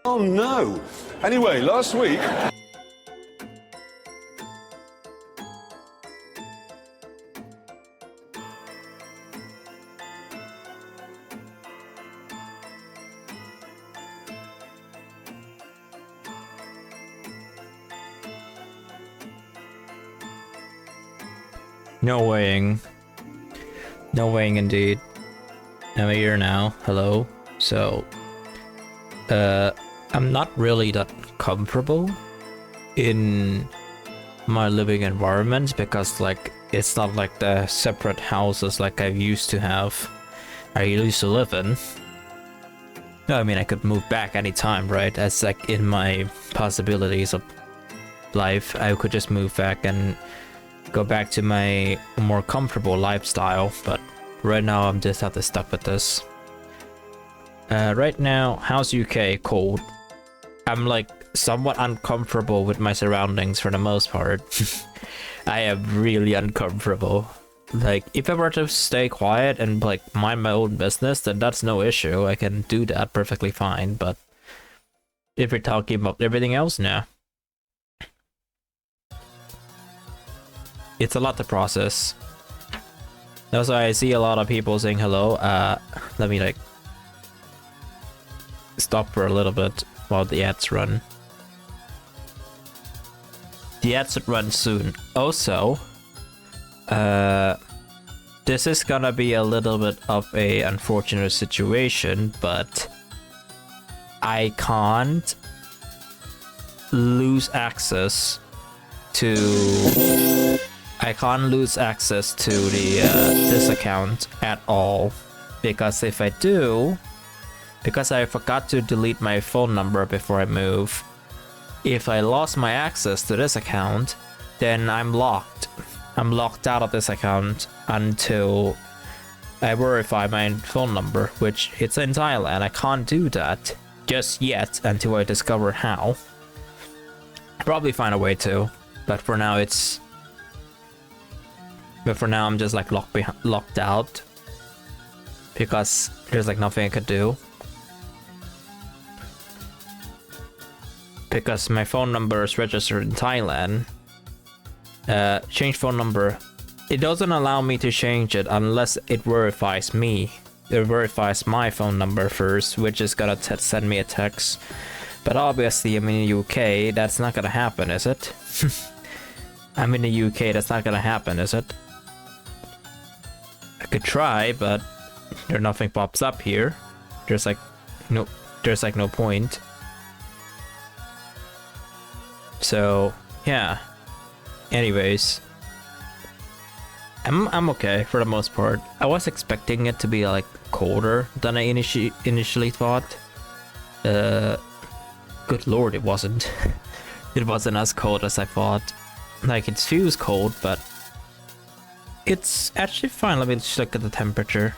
Oh no. Anyway, last week... No weighing. No weighing indeed. I'm here now. Hello. So, I'm not really that comfortable in my living environment because, like, it's not like the separate houses like I used to have. I used to live in. No, I mean, I could move back anytime, right? That's like in my possibilities of life. I could just move back and go back to my more comfortable lifestyle, but right now I'm just have to stuck with this. Right now, how's UK? Cold. I'm like somewhat uncomfortable with my surroundings for the most part. I am really uncomfortable. Like, if I were to stay quiet and like mind my own business, then that's no issue. I can do that perfectly fine, but if we're talking about everything else now, it's a lot to process. That's why I see a lot of people saying hello. Let me like stop for a little bit while the ads run. The ads should run soon. Also, this is gonna be a little bit of a unfortunate situation, but I can't lose access to the this account at all, because if I do, because I forgot to delete my phone number before I move, if I lost my access to this account, then I'm locked. I'm locked out of this account until I verify my phone number, which it's in Thailand. I can't do that just yet until I discover how. I'll probably find a way to, but for now I'm just like locked out because there's like nothing I could do. Because my phone number is registered in Thailand. Change phone number. It doesn't allow me to change it unless it verifies me. It verifies my phone number first, which is gonna send me a text. But obviously I'm in the UK, that's not gonna happen, is it? I'm in the UK, that's not gonna happen, is it? I could try, but there nothing pops up here. There's like no point. So yeah. Anyways, I'm okay for the most part. I was expecting it to be like colder than I initially thought. Good lord, it wasn't. It wasn't as cold as I thought. Like, it feels cold, but it's actually fine. Let me just look at the temperature.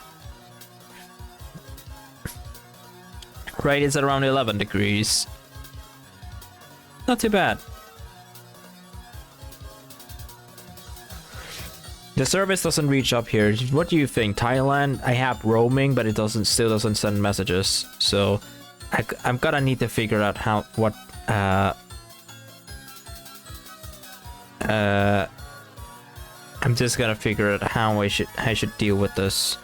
Right, it's around 11 degrees. Not too bad. The service doesn't reach up here. What do you think? Thailand, I have roaming, but it still doesn't send messages. So I'm gonna need to figure out I'm just gonna figure out how I should deal with this.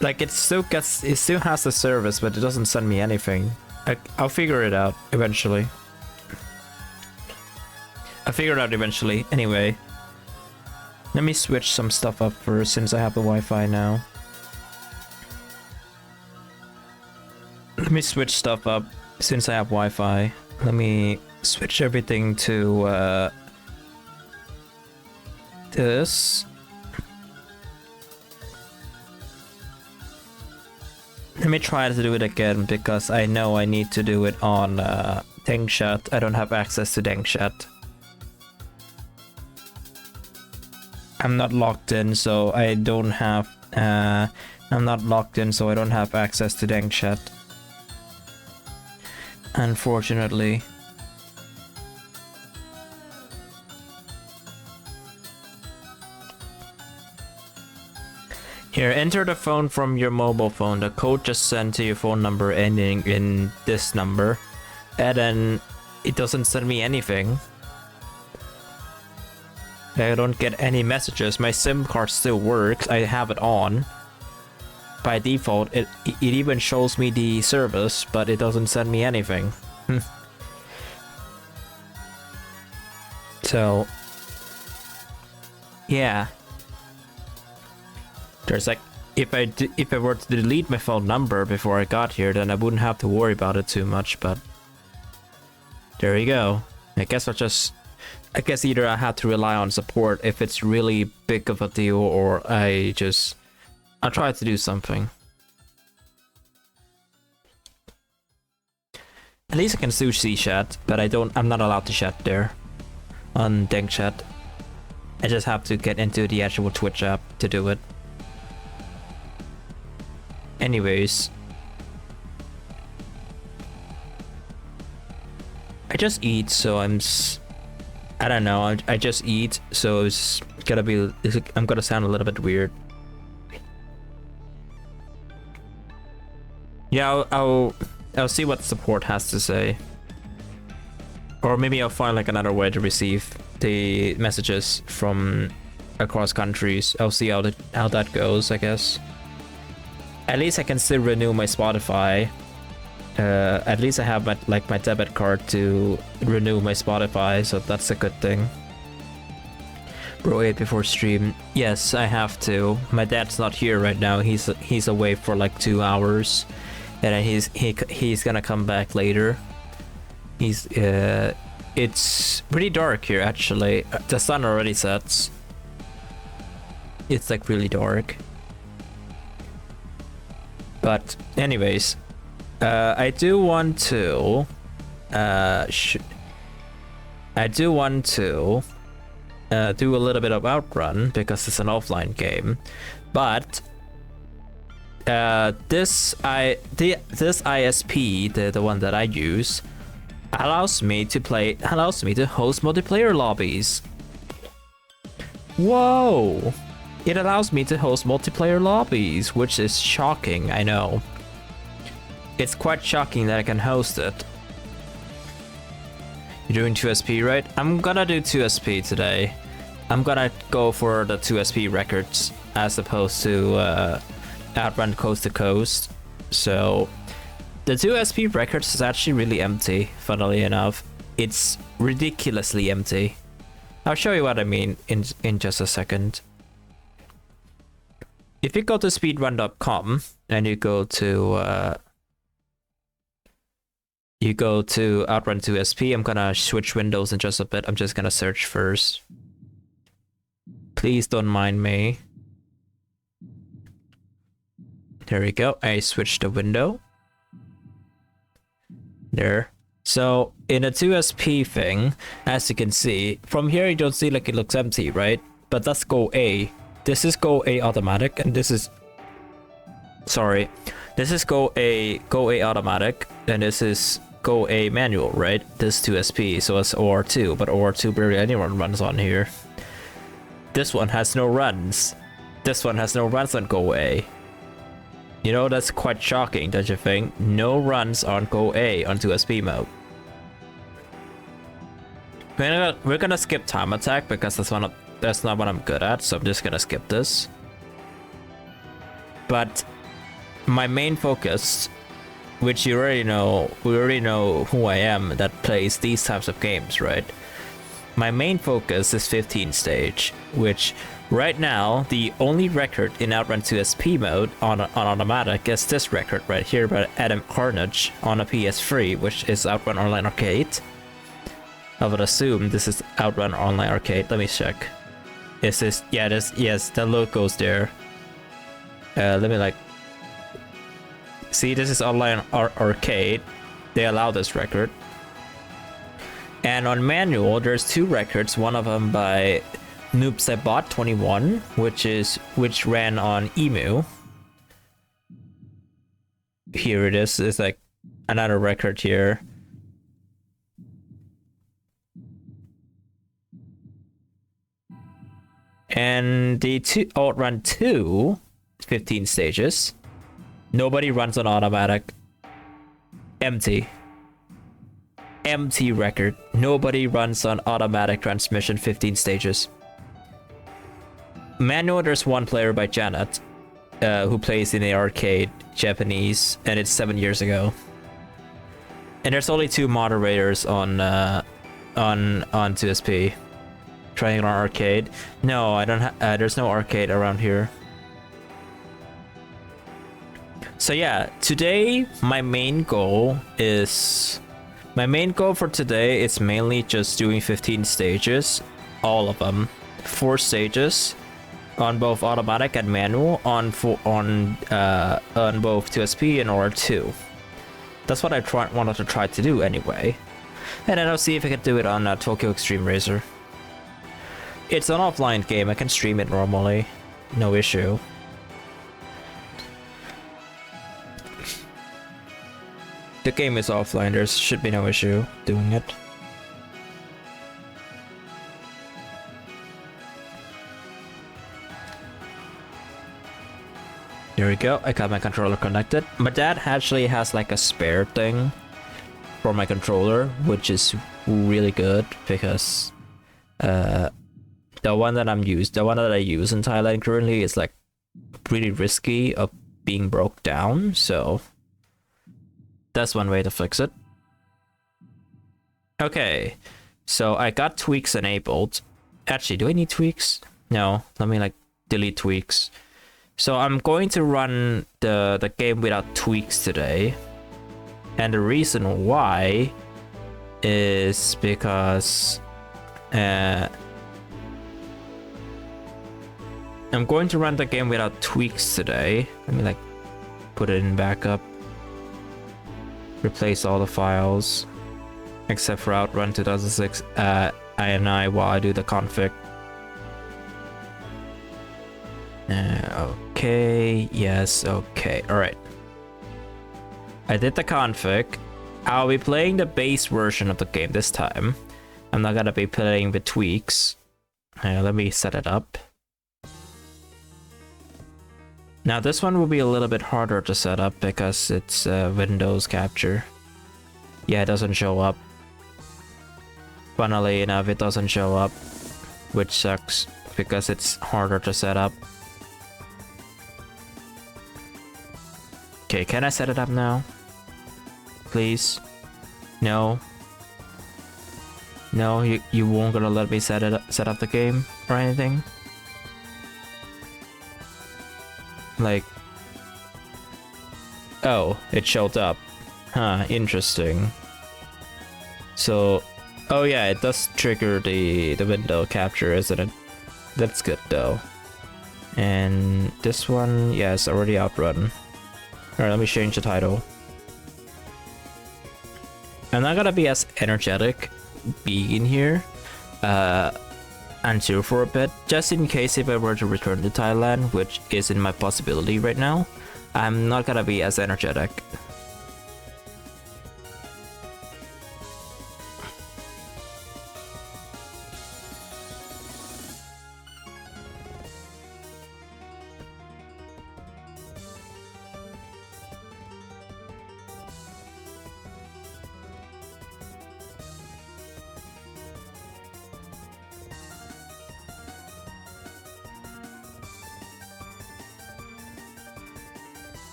Like, it still has the service, but it doesn't send me anything. I'll figure it out eventually. Anyway, let me switch some stuff up first since I have the Wi-Fi now. Let me switch stuff up since I have Wi-Fi. Let me switch everything to this. Let me try to do it again because I know I need to do it on Dengchat. I don't have access to Dengchat. I'm not logged in, so I don't have access to Dengchat. Unfortunately. Here, enter the phone from your mobile phone. The code just sent to your phone number ending in this number. And then it doesn't send me anything. I don't get any messages. My SIM card still works. I have it on. By default, it even shows me the service, but it doesn't send me anything. So, yeah. There's like, if I were to delete my phone number before I got here, then I wouldn't have to worry about it too much, but there you go. I guess either I have to rely on support if it's really big of a deal, or I'll try to do something. At least I can sushi chat, but I'm not allowed to chat there on Deng chat. I just have to get into the actual Twitch app to do it. Anyways, I just eat, so I don't know. I just eat, so I'm gonna sound a little bit weird. Yeah, I'll see what support has to say, or maybe I'll find like another way to receive the messages from across countries. I'll see how that goes, I guess. At least I can still renew my Spotify. At least I have my debit card to renew my Spotify, so that's a good thing. Bro ate before stream. Yes, I have to. My dad's not here right now. He's away for like 2 hours, and then he's gonna come back later. It's pretty dark here actually. The sun already sets. It's like really dark. But anyways, I do want to do a little bit of Outrun because it's an offline game, but this ISP, the one that I use, allows me to host multiplayer lobbies. Whoa! It allows me to host multiplayer lobbies, which is shocking, I know. It's quite shocking that I can host it. You're doing 2SP, right? I'm gonna do 2SP today. I'm gonna go for the 2SP records as opposed to Outrun Coast to Coast. So the 2SP records is actually really empty, funnily enough. It's ridiculously empty. I'll show you what I mean in just a second. If you go to speedrun.com and you go to Outrun2SP, I'm gonna switch windows in just a bit. I'm just gonna search first. Please don't mind me. There we go. I switched the window. There. So in a 2SP thing, as you can see, from here you don't see like it looks empty, right? But that's Go A. This is Go A automatic, and this is Go A automatic, and this is Go A manual, right? This 2SP, so it's OR2, but OR2 barely anyone runs on here. This one has no runs. This one has no runs on Go A. You know, that's quite shocking, don't you think? No runs on Go A on 2SP mode. We're gonna skip time attack because that's not what I'm good at, so I'm just gonna skip this. But my main focus, which we already know who I am that plays these types of games, right? My main focus is 15 stage, which right now the only record in Outrun2SP mode on automatic is this record right here by Adam Carnage on a PS3, which is Outrun Online Arcade. I would assume this is Outrun Online Arcade. Let me check. Is this? Yeah, yes, the logo's there. Let me see, this is Online Arcade. They allow this record. And on manual, there's 2 records. One of them by Noobsebot21, which ran on Emu. Here it is. It's like another record here. And the Outrun 2 15 stages. Nobody runs on automatic. Empty. Empty record. Nobody runs on automatic transmission 15 stages. Manual, there's one player by Janet, who plays in the arcade, Japanese, and it's 7 years ago. And there's only 2 moderators on 2SP. Trying on arcade. No, I don't. There's no arcade around here. So yeah, today my main goal for today is mainly just doing 15 stages, all of them, 4 stages, on both automatic and manual, on both 2SP and R2. That's what I wanted to try to do anyway, and then I'll see if I can do it on Tokyo Extreme Racer. It's an offline game, I can stream it normally, no issue. The game is offline, there should be no issue doing it. There we go, I got my controller connected. My dad actually has like a spare thing for my controller, which is really good because the one that I use in Thailand currently is like really risky of being broke down, so that's one way to fix it. Okay, so I got tweaks enabled. Actually, do I need tweaks? No, let me like delete tweaks. So I'm going to run the game without tweaks today. And the reason why is because I'm going to run the game without tweaks today. Let me like put it in backup. Replace all the files except for Outrun 2006 INI while I do the config. Okay, yes, okay, alright. I did the config. I'll be playing the base version of the game this time. I'm not gonna be playing with tweaks. Let me set it up. Now this one will be a little bit harder to set up because it's Windows capture. Yeah, it doesn't show up. Funnily enough, it doesn't show up, which sucks because it's harder to set up. Okay, can I set it up now? Please? No? No, you won't gonna let me set up the game or anything? Like, oh, it showed up. Huh, interesting. So, oh yeah, it does trigger the window capture, isn't it? That's good though. And this one, yeah, it's already Outrun. Alright, let me change the title. I'm not gonna be as energetic being in here until for a bit, just in case if I were to return to Thailand, which isn't my possibility right now. I'm not gonna be as energetic.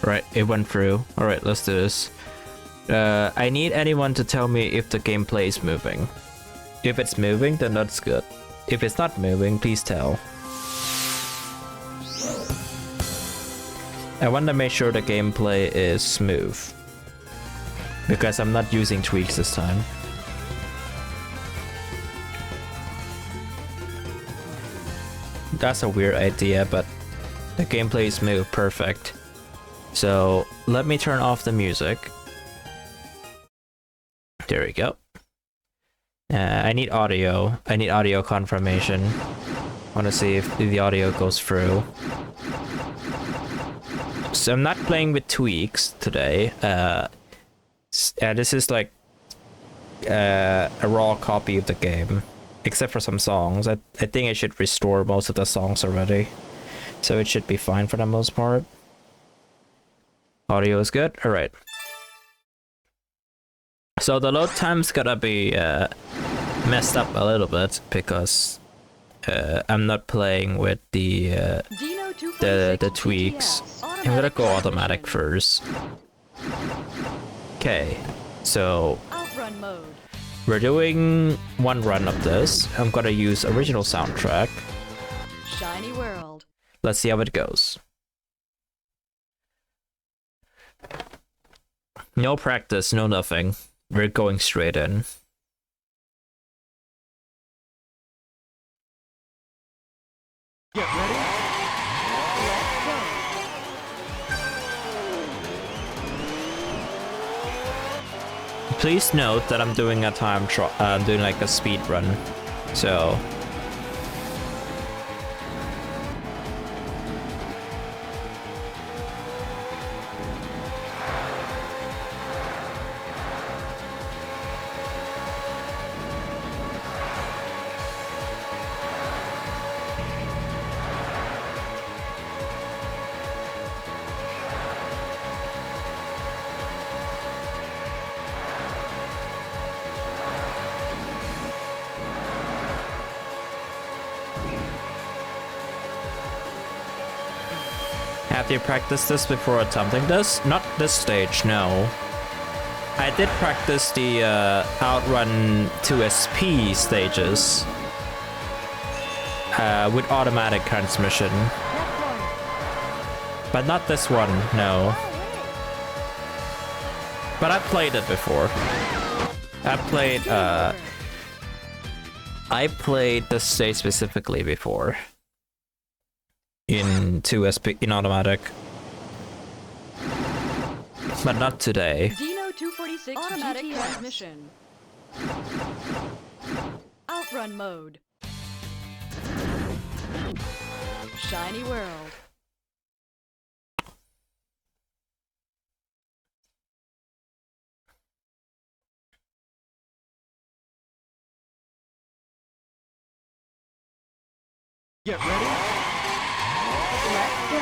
Right, it went through. Alright, let's do this. I need anyone to tell me if the gameplay is moving. If it's moving, then that's good. If it's not moving, please tell. I want to make sure the gameplay is smooth. Because I'm not using tweaks this time. That's a weird idea, but the gameplay is smooth, perfect. So let me turn off the music. There we go. I need audio. I need audio confirmation. I want to see if the audio goes through. So I'm not playing with tweaks today. This is like a raw copy of the game, except for some songs. I think I should restore most of the songs already, so it should be fine for the most part. Audio is good. All right. So the load time's gonna be messed up a little bit because I'm not playing with the tweaks. I'm gonna go automatic first. Okay, so Outrun mode. we're doing one run of this. I'm gonna use original soundtrack. Shiny world. Let's see how it goes. No practice, no nothing. We're going straight in. Get ready. Let's go. Please note that I'm doing a time trial. I'm doing like a speed run, so. Have you practiced this before attempting this? Not this stage, no. I did practice the Outrun2SP stages with automatic transmission, but not this one, no. But I played it before. I played the stage specifically before. In 2SP in automatic, but not today. Dino 246 automatic GTS. Transmission. Outrun mode. Shiny world. Get ready. Let's go.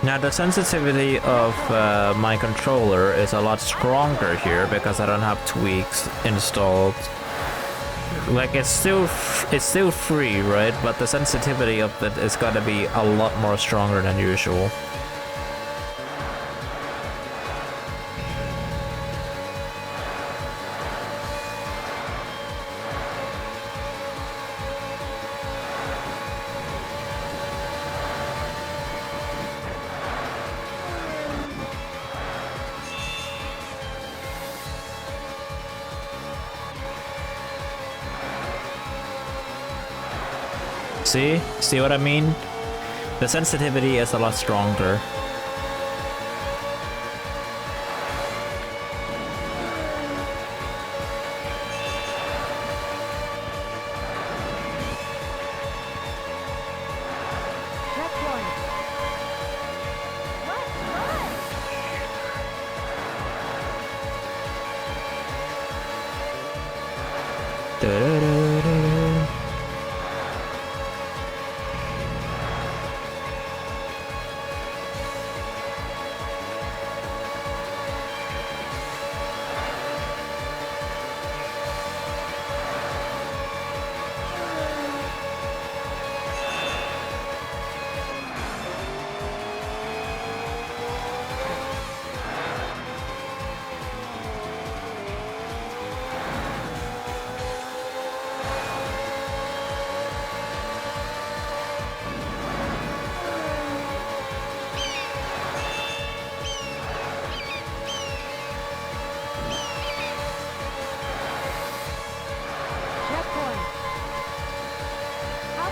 Now the sensitivity of my controller is a lot stronger here because I don't have tweaks installed. Like it's still free, right? But the sensitivity of it is gonna be a lot more stronger than usual. See what I mean? The sensitivity is a lot stronger.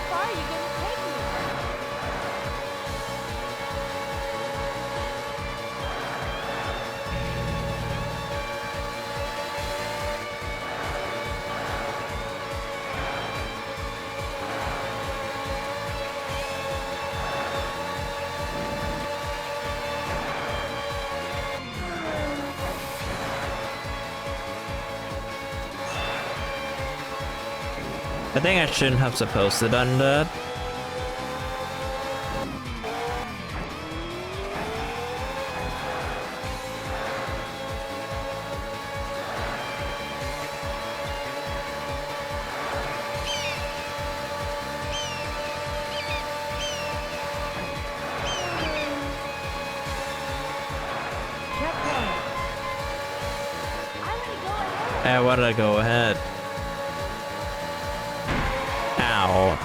far are you gonna take me? I think I shouldn't have supposed to done that. I wanted to go ahead. Ow.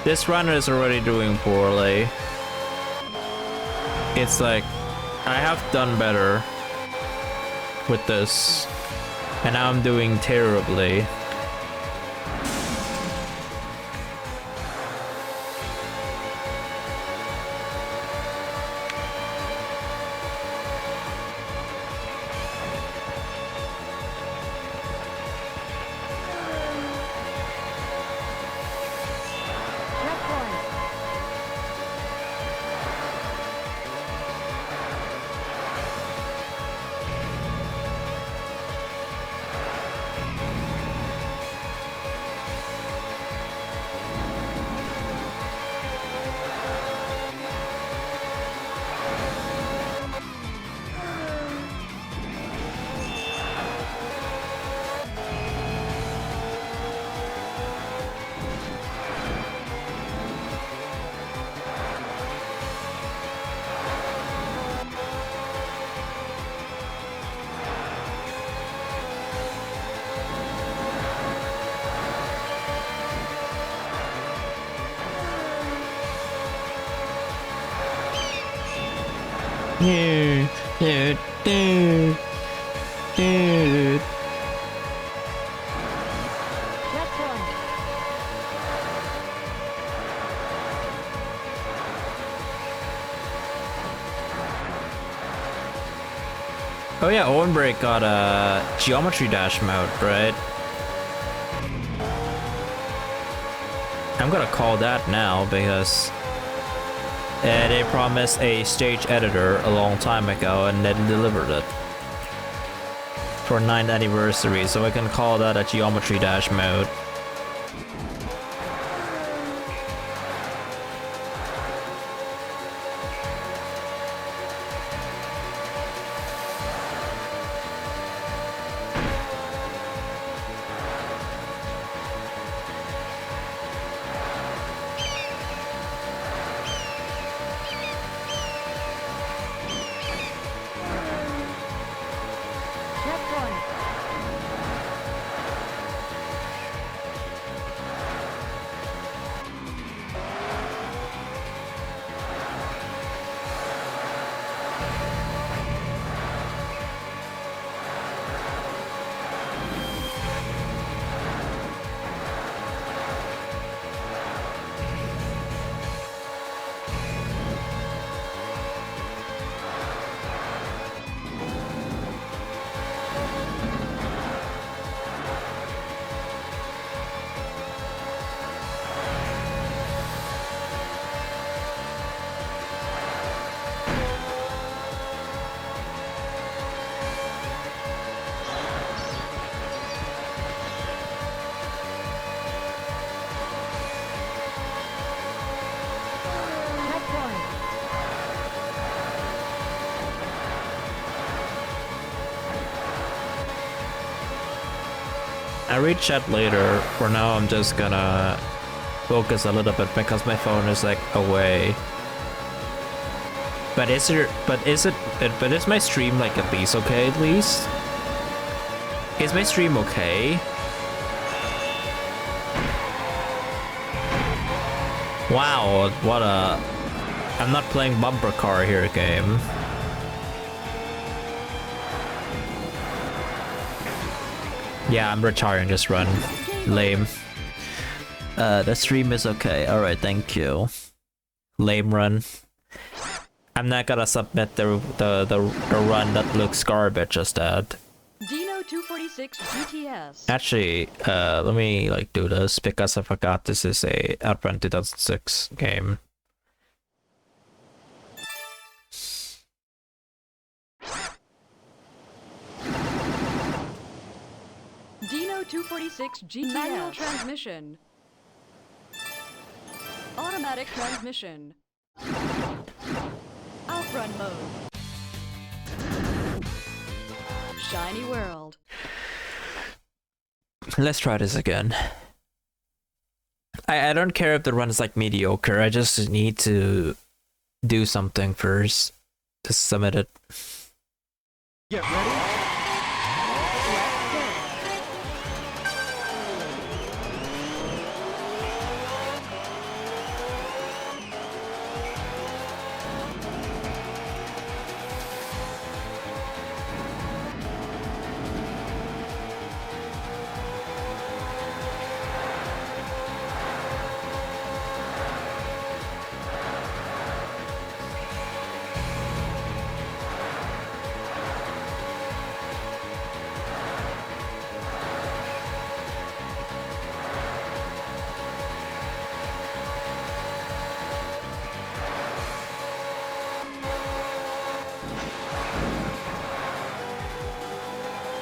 This runner is already doing poorly. It's like, I have done better with this, and now I'm doing terribly. Oh yeah, Owen Break got a geometry dash mode, right? I'm gonna call that now because they promised a stage editor a long time ago and then delivered it for 9th anniversary, so I can call that a geometry dash mode. I'll read chat later. For now, I'm just gonna focus a little bit because my phone is like away. But is my stream like at least okay? At least is my stream okay? Wow, what a... I'm not playing bumper car here game. Yeah, I'm retiring this run. Lame. The stream is okay. Alright, thank you. Lame run. I'm not gonna submit the run that looks garbage as that. Dino 246 GTS. Actually, let me like do this because I forgot this is a Outrun 2006 game. Dino 246 GTS. Manual transmission. Automatic transmission. Outrun mode. Shiny world. Let's try this again. I don't care if the run is like mediocre, I just need to do something first to submit it. Get ready.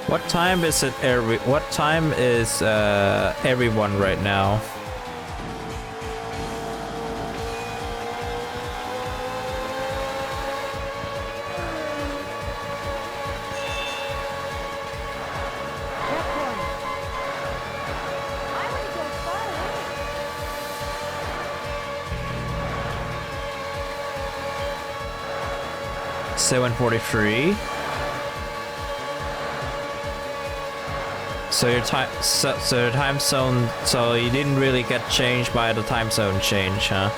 What time is it? What time is everyone right now? Check one. I want to go far. 7:43. So your time, so your time zone, so you didn't really get changed by the time zone change, huh?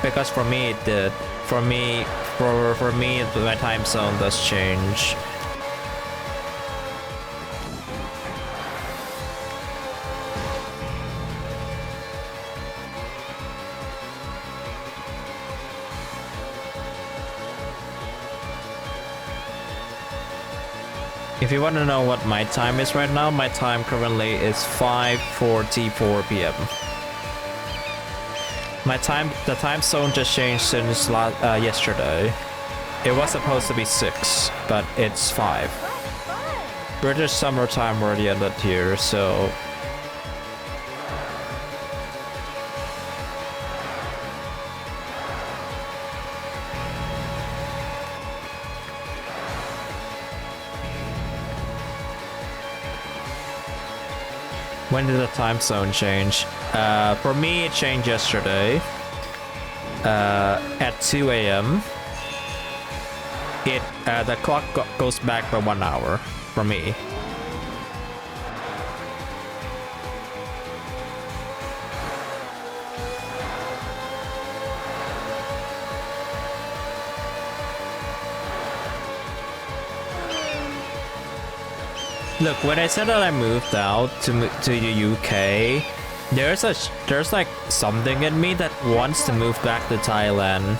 Because for me it did. For me, my time zone does change. If you want to know what my time is right now, my time currently is 5:44 p.m. The time zone just changed since yesterday. It was supposed to be 6, but it's 5. British summertime already ended here, so... When did the time zone change? For me, it changed yesterday. At 2 a.m. The clock goes back by 1 hour for me. Look, when I said that I moved out to the UK, there's like something in me that wants to move back to Thailand,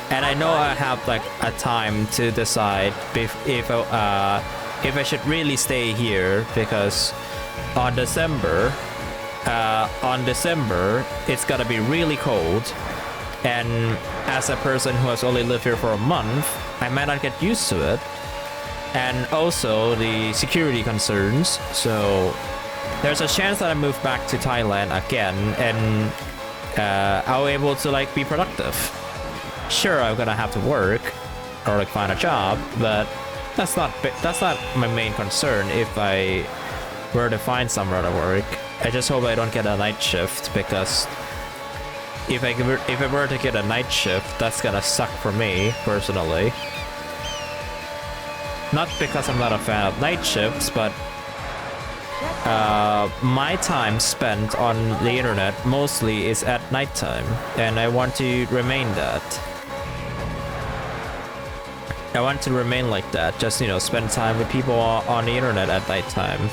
and I know I have like a time to decide if I should really stay here, because on December it's gonna be really cold, and as a person who has only lived here for a month, I might not get used to it. And also the security concerns, so there's a chance that I move back to Thailand again, and I'll be able to like be productive. Sure, I'm gonna have to work or like find a job, but that's not my main concern. If I were to find somewhere to work, I just hope I don't get a night shift, because if I were to get a night shift, that's gonna suck for me personally. Not because I'm not a fan of night shifts, but my time spent on the internet mostly is at nighttime, and I want to remain that. I want to remain like that, just, you know, spend time with people on the internet at nighttime.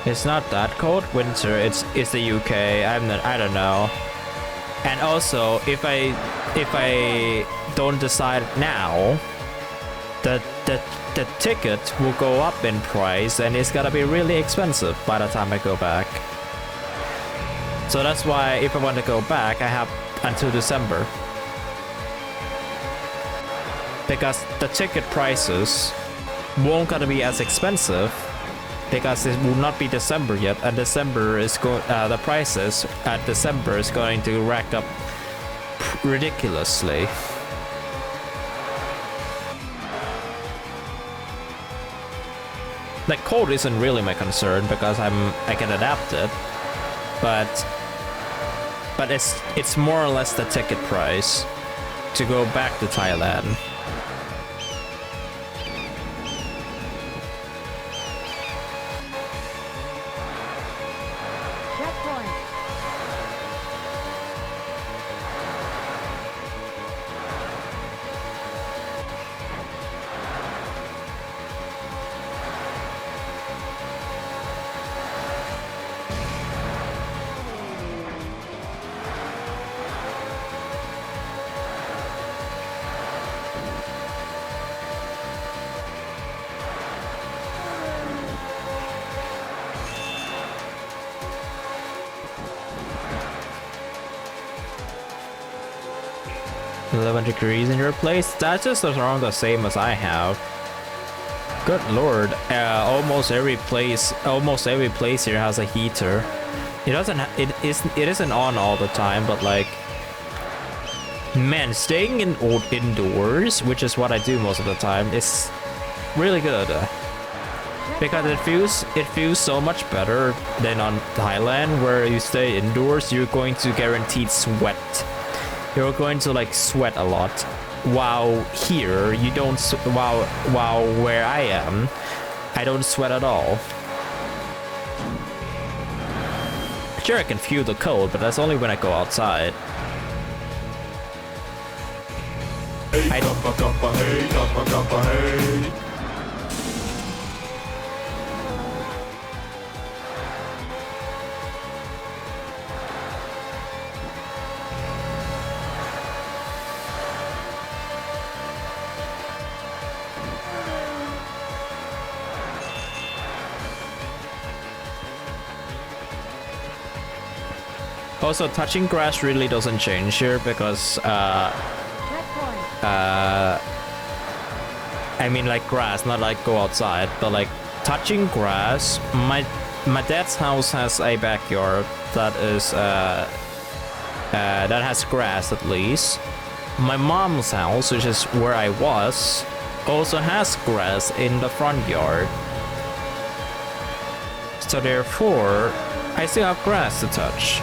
It's not that cold. Winter. It's the UK. I don't know. And also, if I don't decide now, the ticket will go up in price, and it's gonna be really expensive by the time I go back. So that's why if I want to go back, I have until December, because the ticket prices won't gonna be as expensive. Because it will not be December yet, and December is the prices at December is going to rack up ridiculously. Like, cold isn't really my concern because I can adapt it, but it's more or less the ticket price to go back to Thailand. Checkpoint. $11 in your place? That's just around the same as I have. Good lord, almost every place here has a heater. It isn't on all the time, but like, man, staying indoors, which is what I do most of the time, is really good. Because it feels so much better than on Thailand, where you stay indoors, you're going to guaranteed sweat. You're going to like sweat a lot. While here, you don't. While where I am, I don't sweat at all. Sure, I can feel the cold, but that's only when I go outside. I don't. Also, touching grass really doesn't change here because, Checkpoint. I mean, like grass, not like go outside, but like touching grass. My dad's house has a backyard that is that has grass at least. My mom's house, which is where I was, also has grass in the front yard. So therefore, I still have grass to touch.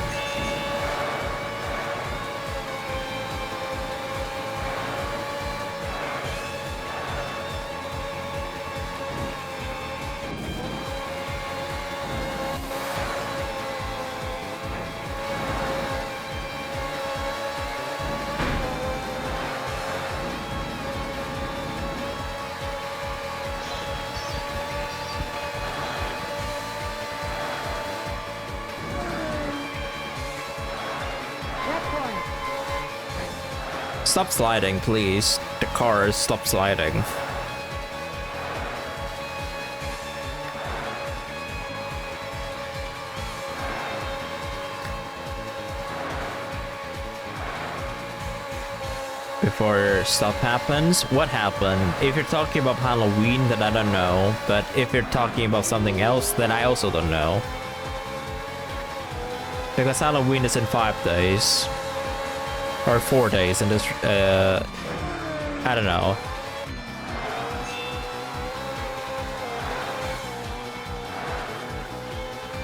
Checkpoint. Stop sliding, please. The cars, stop sliding. before stuff happens. What happened? If you're talking about Halloween, then I don't know. But if you're talking about something else, then I also don't know. Because Halloween is in 5 days. Or 4 days, and this, I don't know.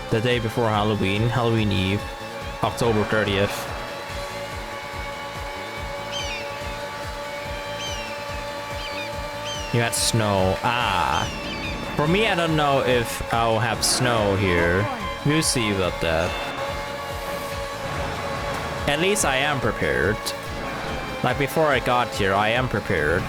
The day before Halloween, Halloween Eve, October 30th. You had snow. Ah. For me, I don't know if I'll have snow here. We'll see about that. At least I am prepared. Like before I got here, I am prepared.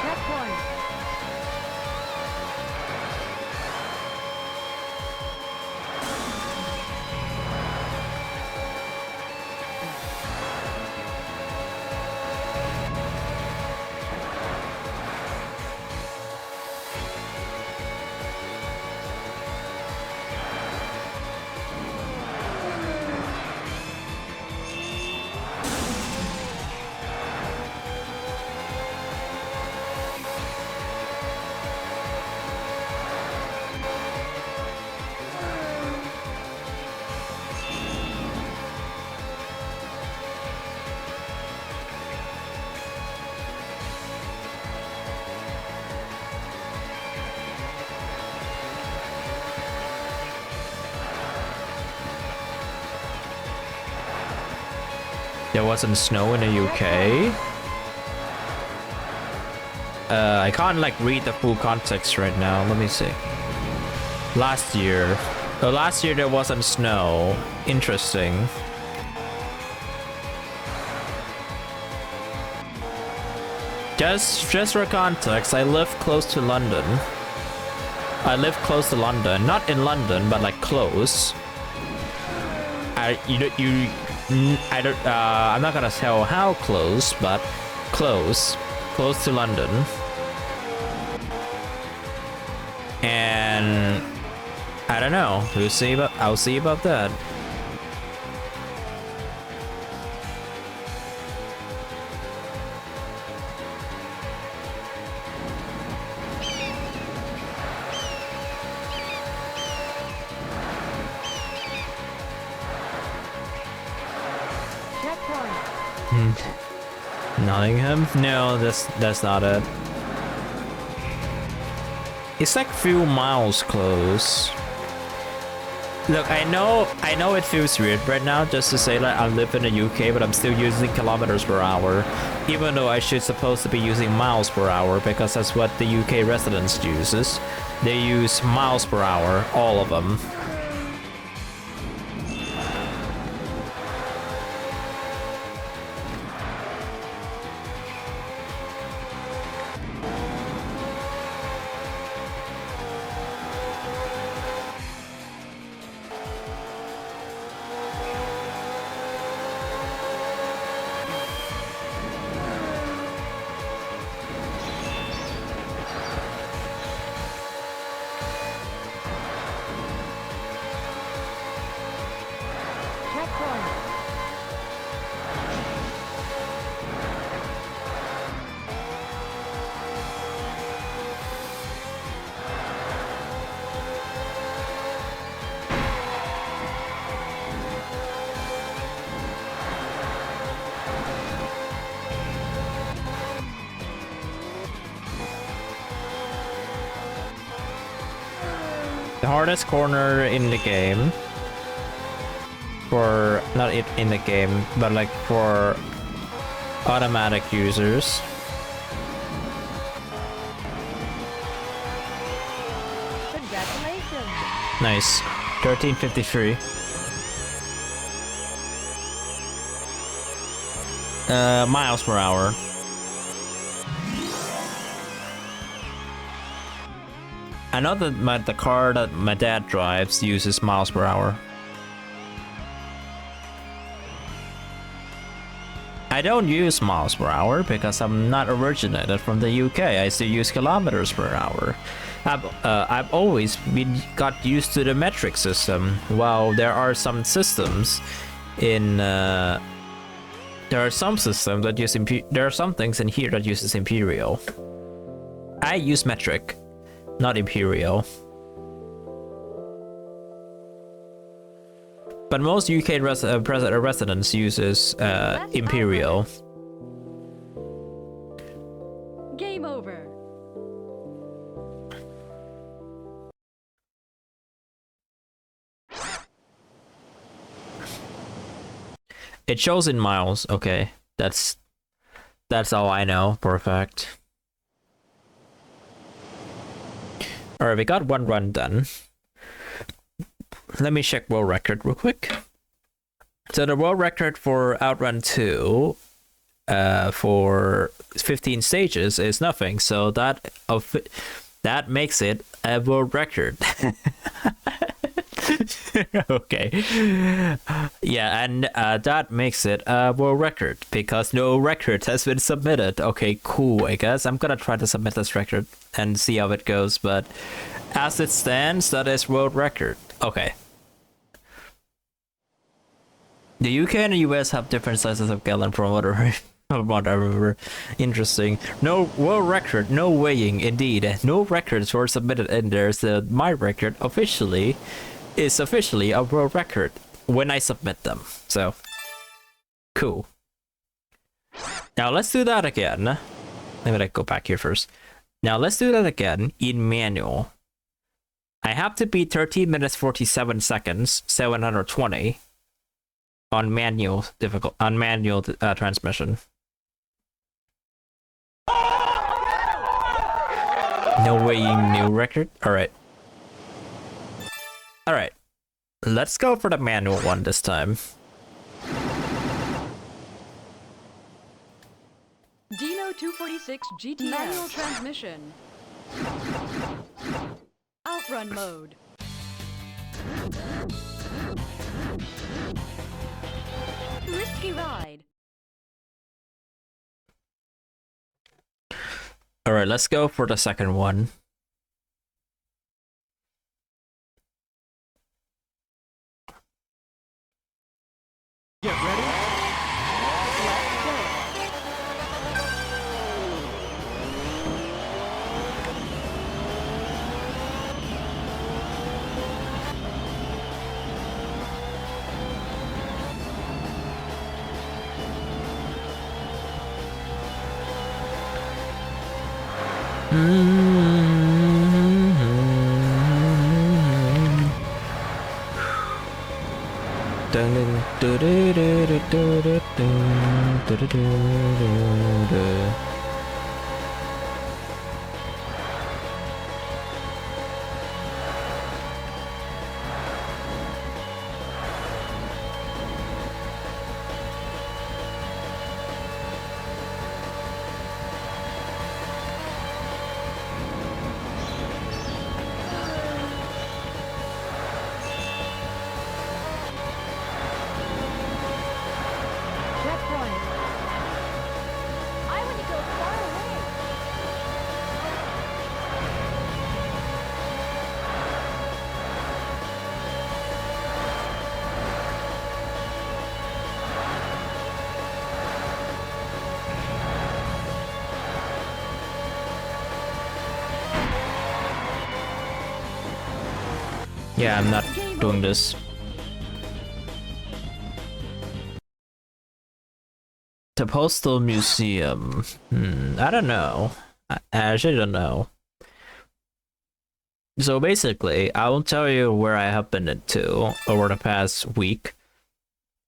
Checkpoint. There wasn't snow in the UK. I can't like read the full context right now. Let me see. Last year. Last year there wasn't snow. Interesting. Just for context, I live close to London. I live close to London, not in London, but like close. I'm not gonna tell how close, but close to London. And I don't know. I'll see about that. Checkpoint. Nottingham? No, that's not it. It's like few miles close. Look, I know it feels weird right now just to say that I live in the UK, but I'm still using kilometers per hour, even though I should supposed to be using miles per hour because that's what the UK residents uses. They use miles per hour, all of them. The hardest corner in the game. for not it in the game, but like for automatic users. Congratulations. Nice. 1353. Miles per hour. I know that the car that my dad drives uses miles per hour. I don't use miles per hour because I'm not originated from the UK. I still use kilometers per hour. I've always got used to the metric system. While there are some systems in there are some systems that use there are some things in here that uses imperial. I use metric, not imperial. But most UK residents uses imperial. Game over. It shows in miles. Okay, that's all I know for a fact. All right, we got one run done. Let me check world record real quick. So the world record for Outrun 2 for 15 stages is nothing. So that makes it a world record. Okay. Yeah, and that makes it a world record because no record has been submitted. Okay, cool. I guess I'm gonna try to submit this record and see how it goes, but as it stands, that is world record. Okay. The UK and the US have different sizes of gallon from what I remember. Interesting. No world record, no weighing. Indeed, no records were submitted in there, so my record is officially a world record when I submit them. So, cool. Now let's do that again. Let me go back here first. Now let's do that again in manual. I have to beat 13 minutes 47 seconds 720 on manual transmission. No weighing, new record. All right. All right. Let's go for the manual one this time. Dino 246 GTS. Manual transmission. Outrun mode. Risky ride. All right, let's go for the second one. Get ready. Let's go. Checkpoint. I want to go far away. Yeah, I'm not doing this. The Postal Museum. I don't know. I actually don't know. So basically, I will tell you where I have been to over the past week.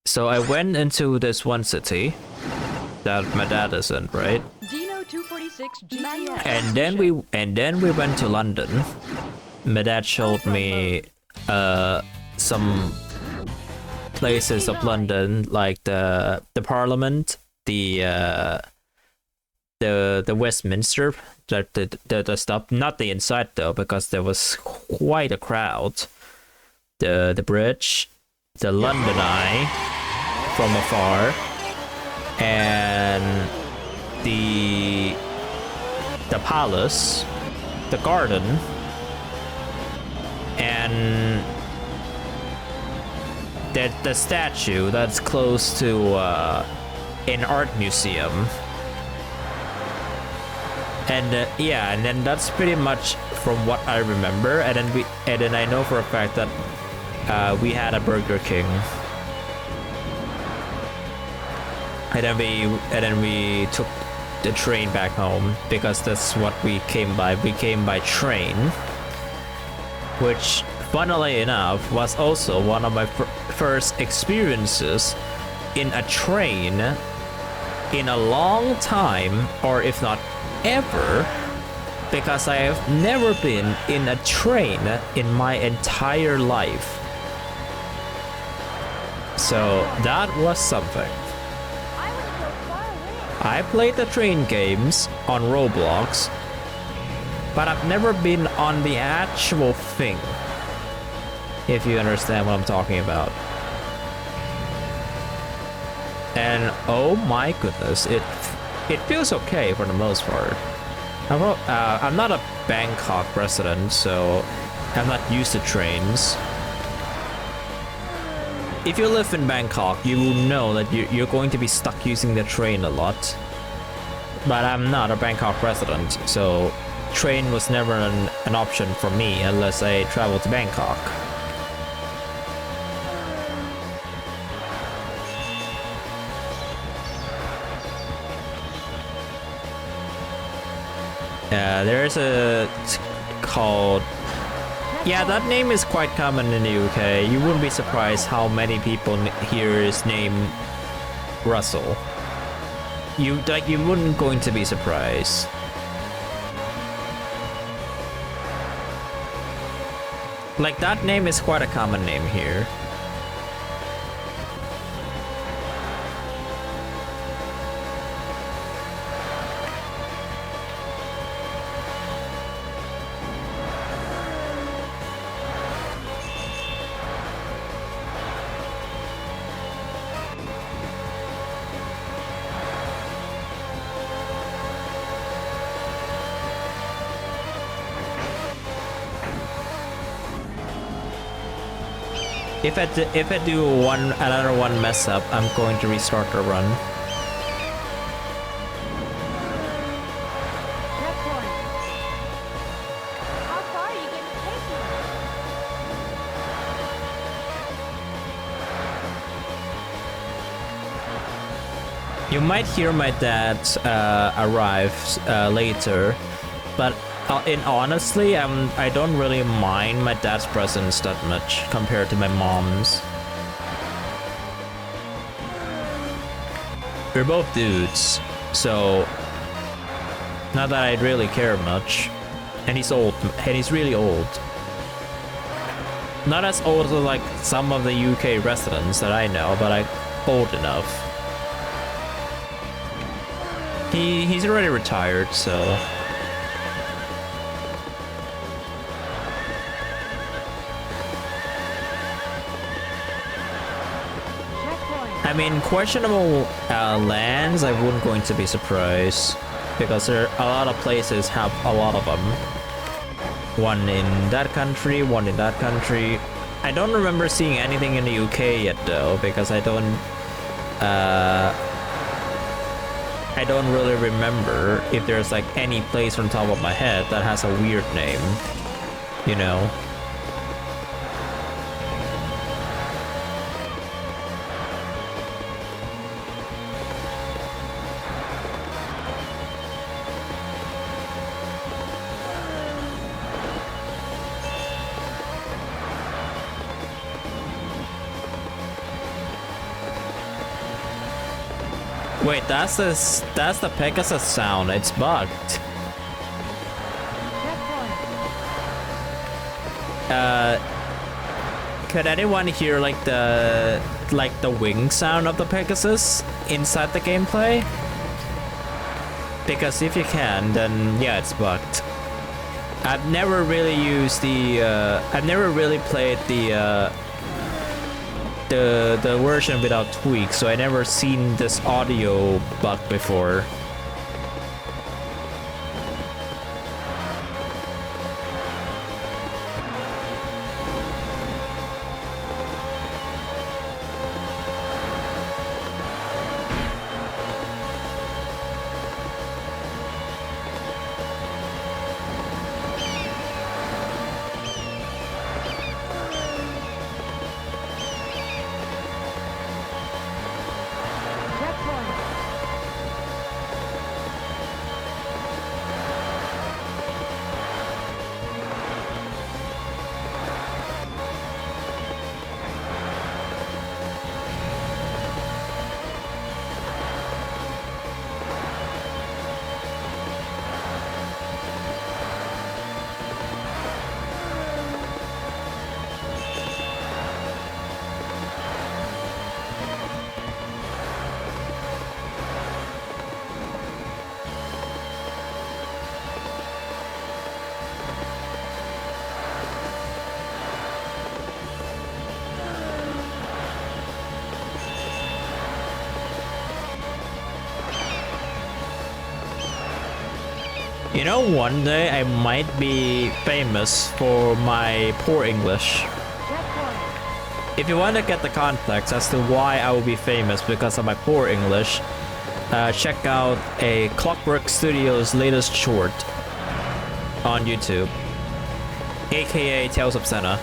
So I went into this one city that my dad is in, right? Dino 246 GTS. And then we went to London. My dad showed me some places of London, like the Parliament, the Westminster, the stuff. Not the inside though, because there was quite a crowd. The bridge, the London Eye from afar, and the palace, the garden, and the statue that's close to an art museum. And yeah, and then that's pretty much from what I remember. And then I know for a fact that we had a Burger King. And then we took the train back home, because that's what we came by. We came by train, which, funnily enough, was also one of my first experiences in a train in a long time, or if not ever, because I have never been in a train in my entire life. So that was something. I want to go far away. I played the train games on Roblox, but I've never been on the actual thing, if you understand what I'm talking about. And oh my goodness, it feels okay for the most part. I'm not a Bangkok resident, so I'm not used to trains. If you live in Bangkok, you will know that you're going to be stuck using the train a lot. But I'm not a Bangkok resident, so train was never an option for me unless I travel to Bangkok. There's a called... Yeah, that name is quite common in the UK. You wouldn't be surprised how many people here is named Russell. You wouldn't going to be surprised. Like, that name is quite a common name here. If I do another one mess up, I'm going to restart the run. Checkpoint. How far are you going to take me? You might hear my dad arrive later, but honestly, I don't really mind my dad's presence that much compared to my mom's. We're both dudes, so not that I really care much. And he's old, and he's really old. Not as old as like some of the UK residents that I know, but like old enough. He's already retired, so. I mean, questionable lands, I wouldn't going to be surprised, because there are a lot of places have a lot of them. One in that country, one in that country. I don't remember seeing anything in the UK yet though, because I don't really remember if there's like any place on top of my head that has a weird name, you know. Wait, that's the Pegasus sound. It's bugged. Checkpoint. Could anyone hear like the wing sound of the Pegasus inside the gameplay? Because if you can, then yeah, it's bugged. I've never really used the I've never really played the version without tweaks, so I never seen this audio bug before. Checkpoint. You know, one day I might be famous for my poor English. Checkpoint. If you want to get the context as to why I will be famous because of my poor English, check out a Clockwork Studios latest short on YouTube, aka Tales of Senna.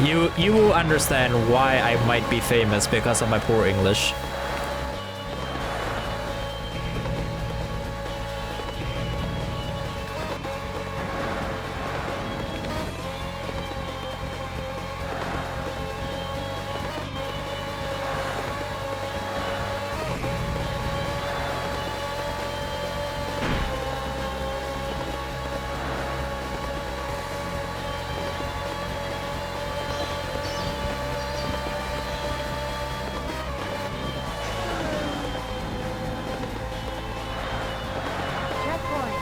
You will understand why I might be famous because of my poor English. Checkpoint.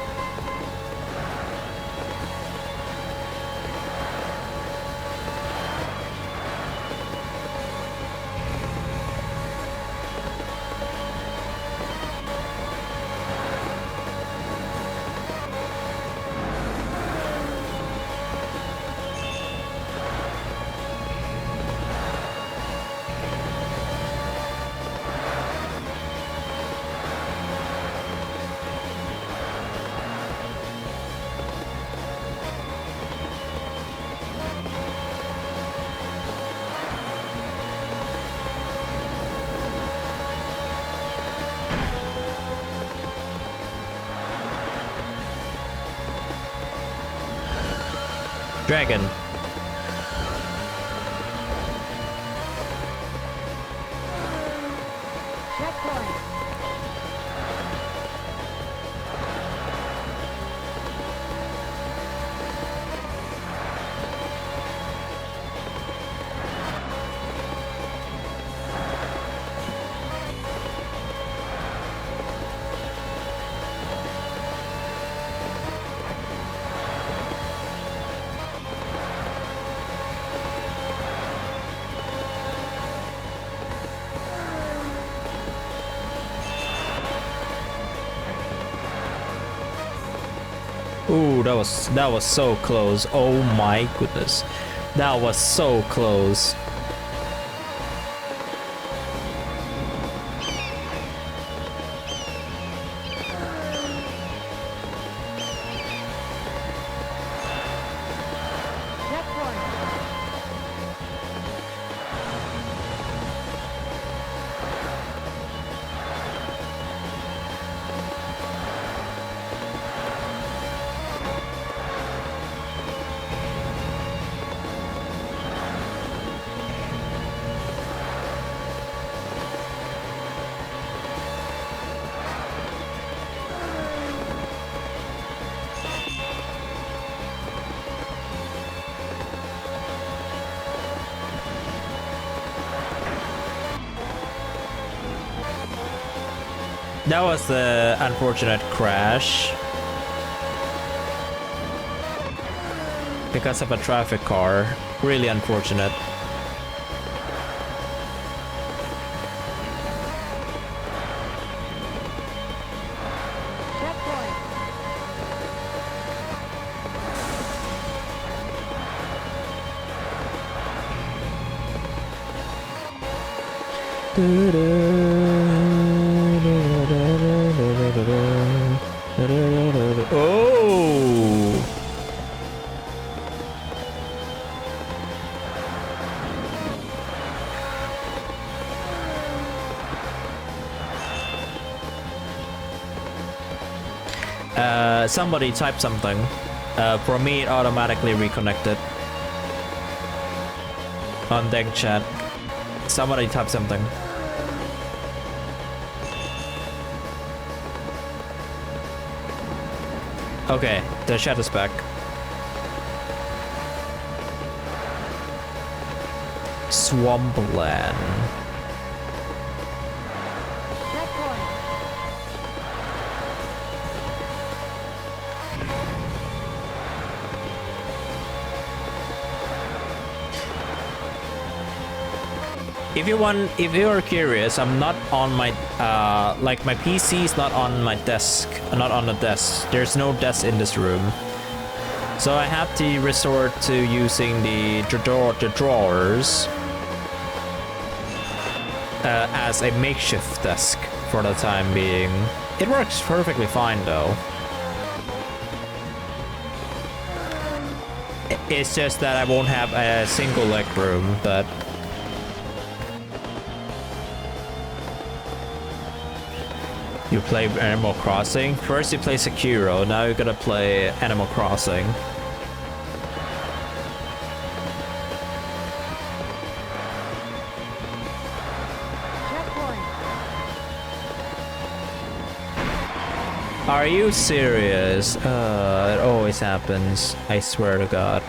Dragon. Checkpoint. Ooh, that was so close. Oh my goodness. That was so close. Checkpoint. That was the unfortunate crash. Because of a traffic car. Really unfortunate. Checkpoint. Oh! Somebody type something. For me, it automatically reconnected. On deck chat. Somebody type something. Okay, the chat is back. Swampland. Checkpoint. If you're curious, I'm not on my like my PC is not on my desk, not on the desk. There's no desk in this room, so I have to resort to using the drawers as a makeshift desk for the time being. It works perfectly fine though. It's just that I won't have a single leg room, but. You play Animal Crossing? First you play Sekiro, now you're gonna play Animal Crossing. Checkpoint. Are you serious? It always happens. I swear to God.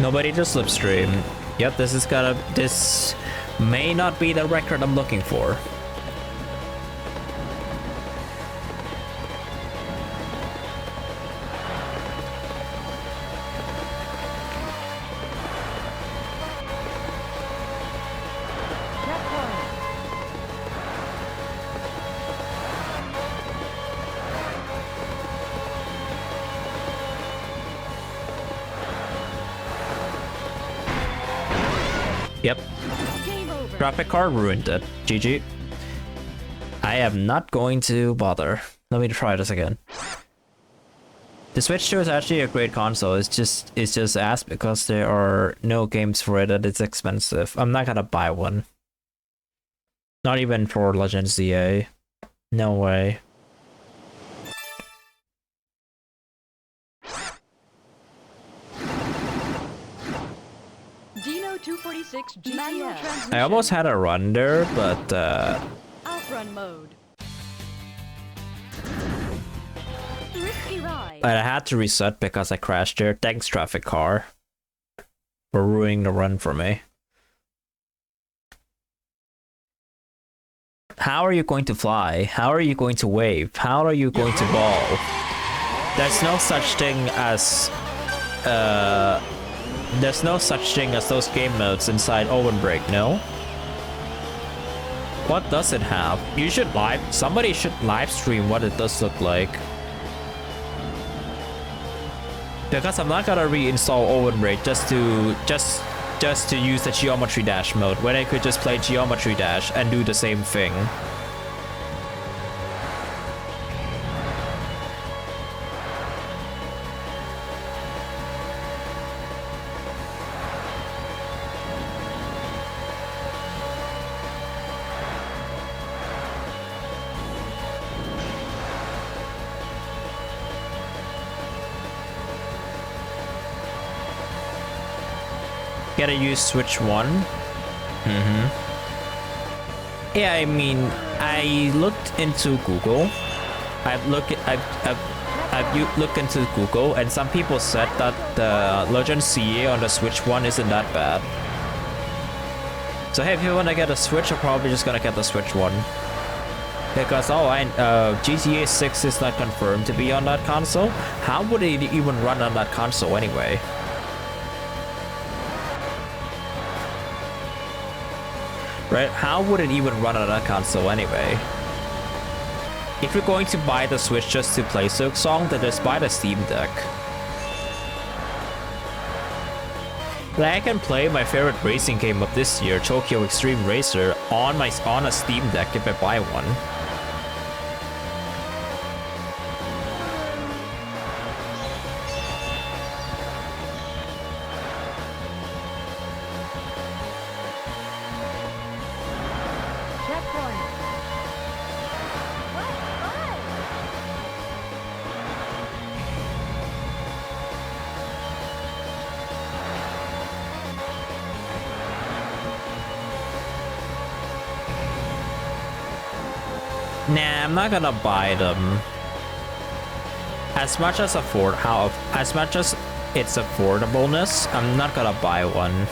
Nobody to slipstream. Yep, this may not be the record I'm looking for. Checkpoint. Yep. Game over. Traffic car ruined it. GG. I am not going to bother. Let me try this again. The Switch 2 is actually a great console. It's just ass because there are no games for it and it's expensive. I'm not gonna buy one. Not even for Legend ZA. No way. Dino 246 manual transmission. I almost had a run there, but Outrun mode. Risky ride. I had to reset because I crashed there. Thanks, traffic car, for ruining the run for me. How are you going to fly? How are you going to wave? How are you going to ball? There's no such thing as those game modes inside Owen Break, no? What does it have? Somebody should live stream what it does look like. Because I'm not gonna reinstall Owen Break just to use the Geometry Dash mode when I could just play Geometry Dash and do the same thing. Gotta use Switch 1. Yeah, I mean, I looked into Google. I've looked into Google, and some people said that the Legend CA on the Switch 1 isn't that bad. So hey, if you want to get a Switch, I'm probably just gonna get the Switch 1. Because GTA 6 is not confirmed to be on that console. How would it even run on that console anyway? Right? How would it even run on that console anyway? If you're going to buy the Switch just to play Silksong, then just buy the Steam Deck. Like, I can play my favorite racing game of this year, Tokyo Extreme Racer, on a Steam Deck if I buy one. Checkpoint. Nah, I'm not gonna buy them. As much as its affordableness, I'm not gonna buy one.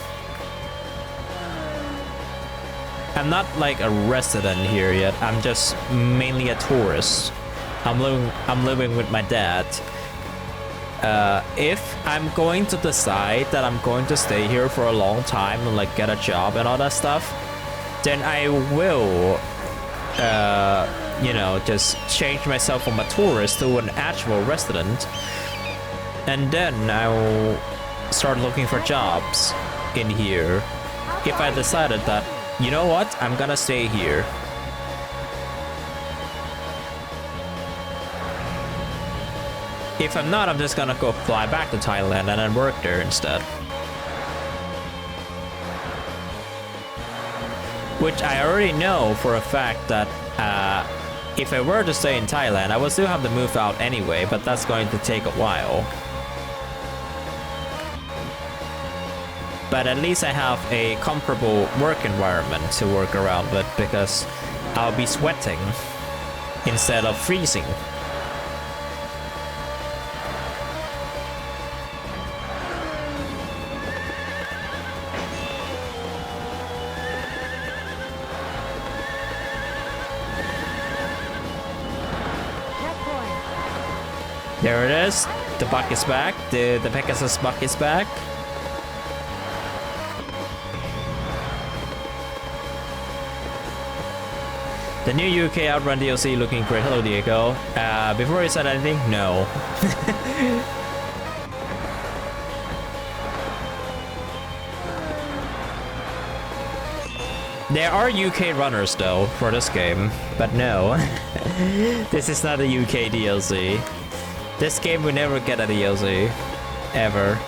I'm not like a resident here yet. I'm just mainly a tourist. I'm living with my dad. If I'm going to decide that I'm going to stay here for a long time and like get a job and all that stuff, then I will you know, just change myself from a tourist to an actual resident, and then I'll start looking for jobs in here if I decided that, you know what, I'm gonna stay here. If I'm not, I'm just gonna go fly back to Thailand and then work there instead. Which I already know for a fact that if I were to stay in Thailand, I would still have to move out anyway, but that's going to take a while. But at least I have a comfortable work environment to work around with, because I'll be sweating instead of freezing. There it is. The buck is back. The Pegasus buck is back. The new UK Outrun DLC looking great. Hello, Diego. Before you said anything, no. There are UK runners though for this game, but no. This is not a UK DLC. This game will never get a DLC. Ever.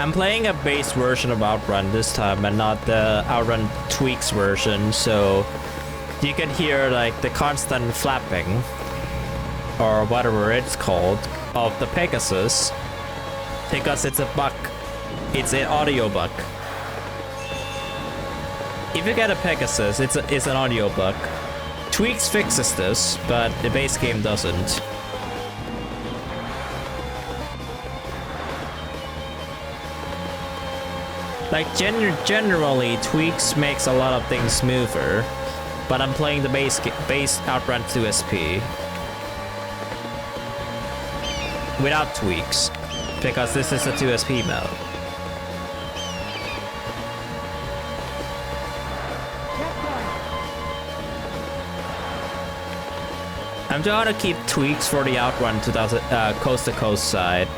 I'm playing a base version of Outrun this time and not the Outrun Tweaks version, so you can hear like the constant flapping, or whatever it's called, of the Pegasus, because it's a bug. It's an audio bug. If you get a Pegasus, it's an audio bug. Tweaks fixes this, but the base game doesn't. Like, generally, Tweaks makes a lot of things smoother, but I'm playing the base Outrun2SP without Tweaks, because this is a 2SP mode. I'm trying to keep Tweaks for the Outrun 2000 coast to coast side.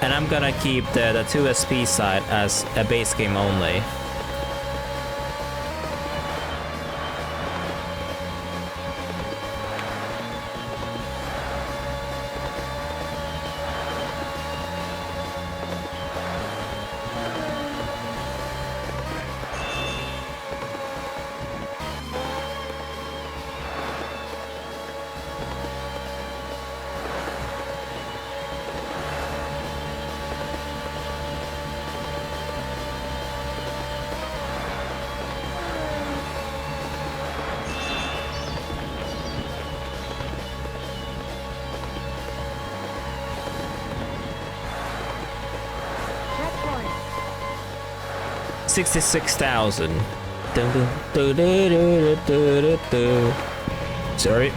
And I'm gonna keep the 2SP side as a base game only. 66,000. Sorry.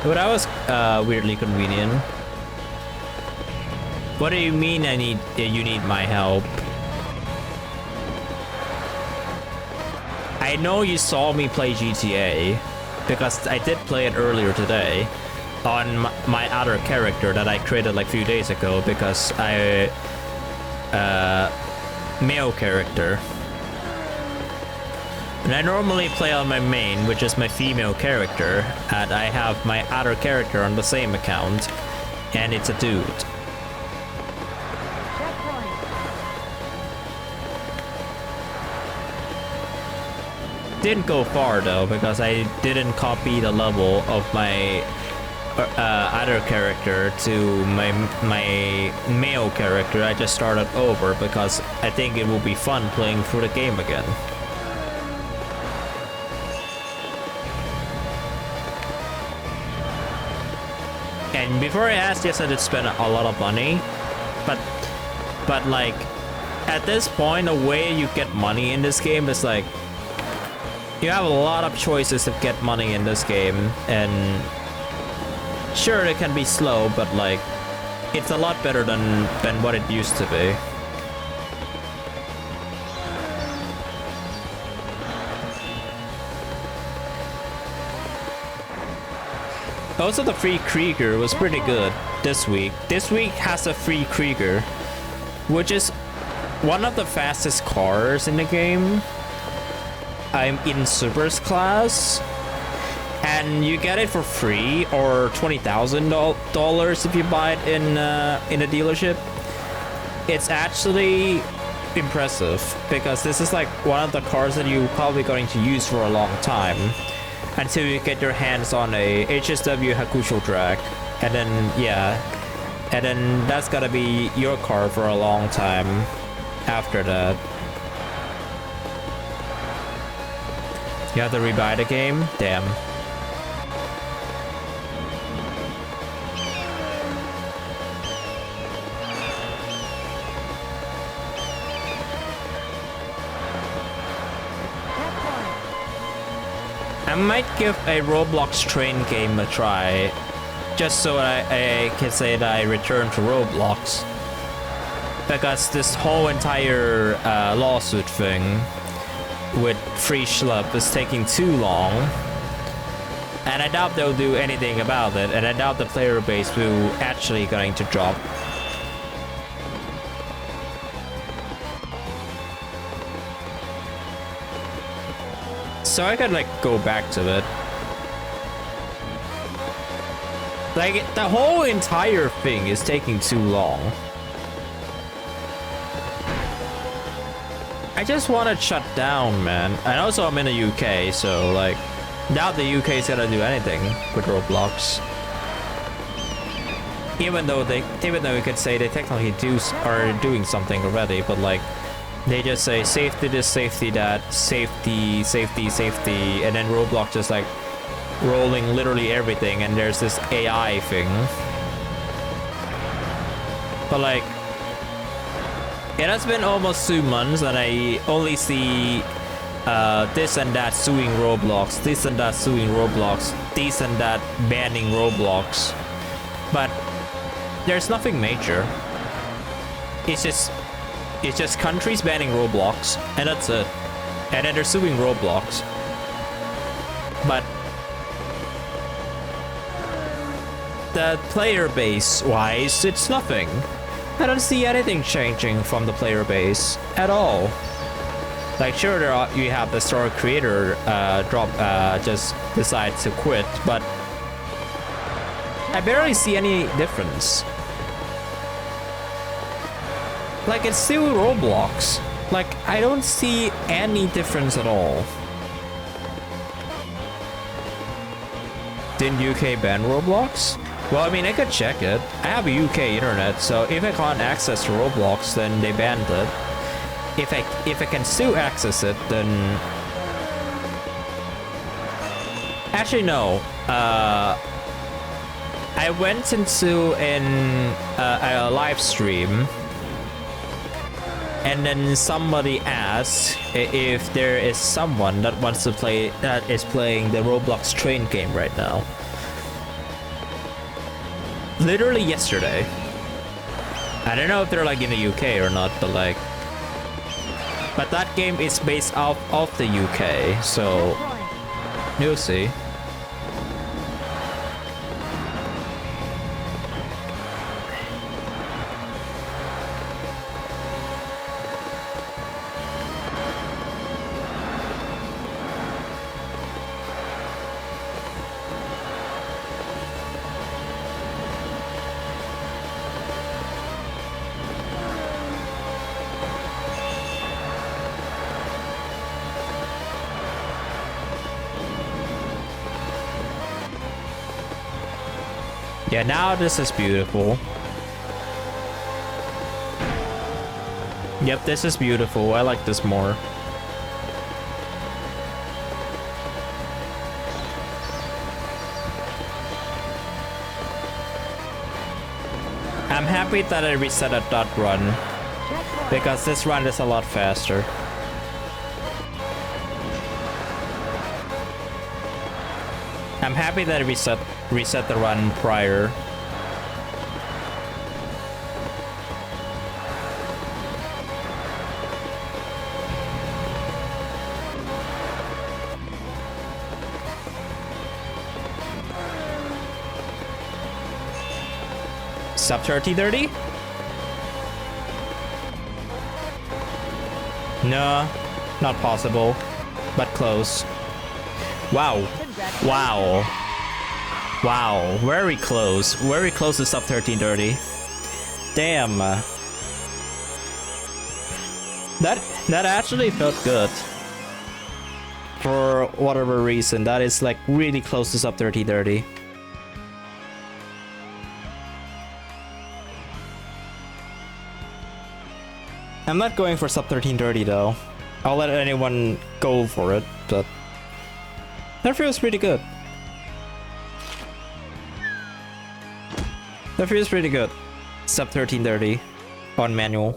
But that was weirdly convenient. What do you mean you need my help? I know you saw me play GTA because I did play it earlier today on my other character that I created like a few days ago because I male character. And I normally play on my main, which is my female character, and I have my other character on the same account, and it's a dude. Checkpoint. Didn't go far though, because I didn't copy the level of my other character to my male character. I just started over because I think it will be fun playing through the game again. And before I asked, yes, I did spend a lot of money, but like at this point, the way you get money in this game is like you have a lot of choices to get money in this game, and sure, it can be slow, but like it's a lot better than what it used to be. Also, the free Krieger was pretty good this week. This week has a free Krieger, which is one of the fastest cars in the game. I'm in Super's class, and you get it for free or $20,000 if you buy it in a dealership. It's actually impressive because this is like one of the cars that you're probably going to use for a long time until you get your hands on a HSW Hakusho track, and then yeah, and then that's gotta be your car for a long time after that. You have to rebuy the game? Damn. I might give a Roblox train game a try, just so I can say that I returned to Roblox. Because this whole entire lawsuit thing with Free Schlup is taking too long. And I doubt they'll do anything about it, and I doubt the player base will actually going to drop. So I could like go back to it. Like the whole entire thing is taking too long. I just want to shut down, man. And also I'm in the UK, so like doubt the UK is gonna do anything with Roblox. Even though we could say they technically are doing something already, but like they just say safety this, safety that, safety, safety, safety, and then Roblox just like rolling literally everything, and there's this AI thing. But like, it has been almost 2 months and I only see this and that suing Roblox, this and that suing Roblox, this and that banning Roblox. But there's nothing major. It's just countries banning Roblox, and that's it. And then they're suing Roblox. But the player base wise, it's nothing. I don't see anything changing from the player base at all. Like sure, you have the store creator just decide to quit, but I barely see any difference. Like it's still Roblox. Like I don't see any difference at all. Didn't UK ban Roblox? Well, I mean, I could check it. I have a UK internet, so if I can't access Roblox, then they banned it. If I can still access it, then actually no. I went into a live stream, and then somebody asked if there is someone that wants to play, that is playing the Roblox train game right now. Literally yesterday. I don't know if they're like in the UK or not, but like, but that game is based off of the UK, so you'll see. Yeah, now this is beautiful. Yep, this is beautiful. I like this more. I'm happy that I reset a dot run, because this run is a lot faster. I'm happy that I reset the run prior. Sub 3030? No, not possible, but close. Wow. Wow. Wow, very close. Very close to sub 1330. Damn. That actually felt good. For whatever reason, that is like really close to sub 1330. I'm not going for sub 1330 though. I'll let anyone go for it, but that feels pretty good. That feels pretty good. Sub 1330 on manual.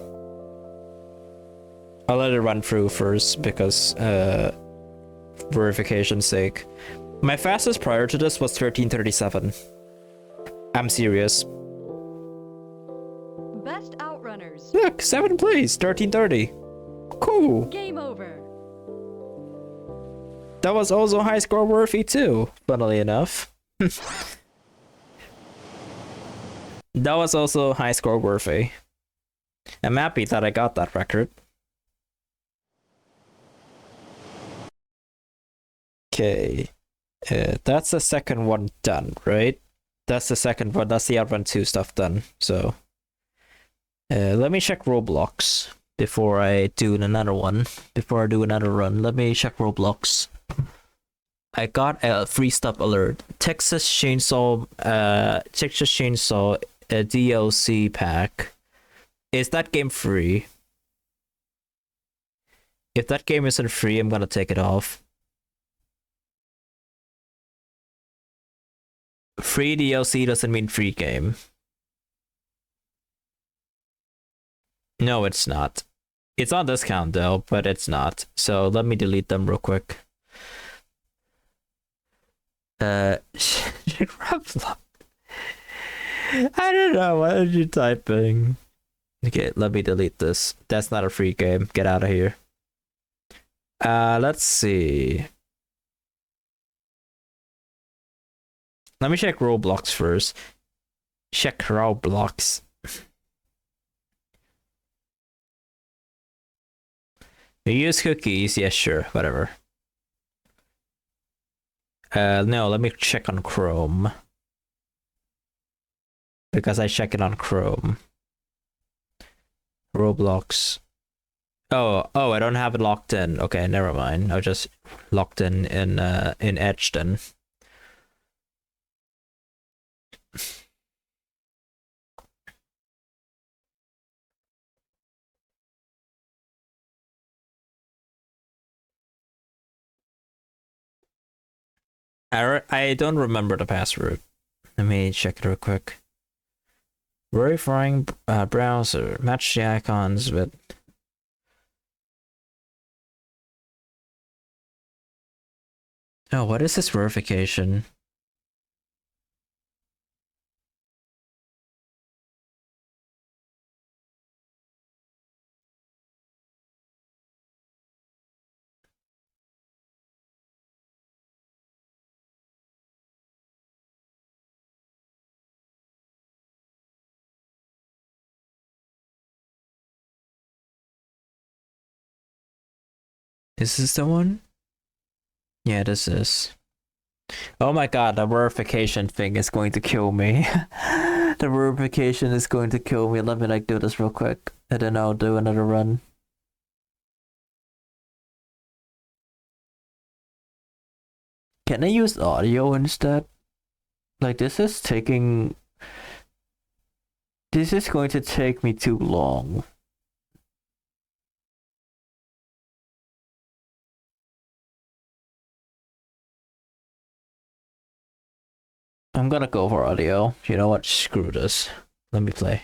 I'll let it run through first because verification's sake. My fastest prior to this was 1337. I'm serious. Best Outrunners. Look, 7th place, 1330. Cool. Game over. That was also high score worthy too, funnily enough. That was also high score worthy. I'm happy that I got that record. Okay. That's the second one done, right? That's the second one. That's the Outrun 2 stuff done. So let me check Roblox before I do another one. Before I do another run, let me check Roblox. I got a free stuff alert. Texas Chainsaw DLC pack. Is that game free? If that game isn't free, I'm gonna take it off. Free DLC doesn't mean free game. No, it's not. It's on discount though, but it's not. So let me delete them real quick. I don't know, what are you typing? Okay, let me delete this. That's not a free game. Get out of here. Let's see. Let me check Roblox first. Check Roblox. You use cookies? Yeah, sure, whatever. No, let me check on Chrome. Because I check it on Chrome. Roblox. Oh, I don't have it locked in. Okay, never mind. I'll just locked in Edge then. I don't remember the password. Let me check it real quick. Verifying browser. Match the icons with. Oh, what is this verification? Is this the one? Yeah, this is. Oh my god, the verification thing is going to kill me. The verification is going to kill me. Let me like do this real quick, and then I'll do another run. Can I use audio instead? Like this is taking. This is going to take me too long. I'm gonna go for audio. You know what? Screw this. Let me play.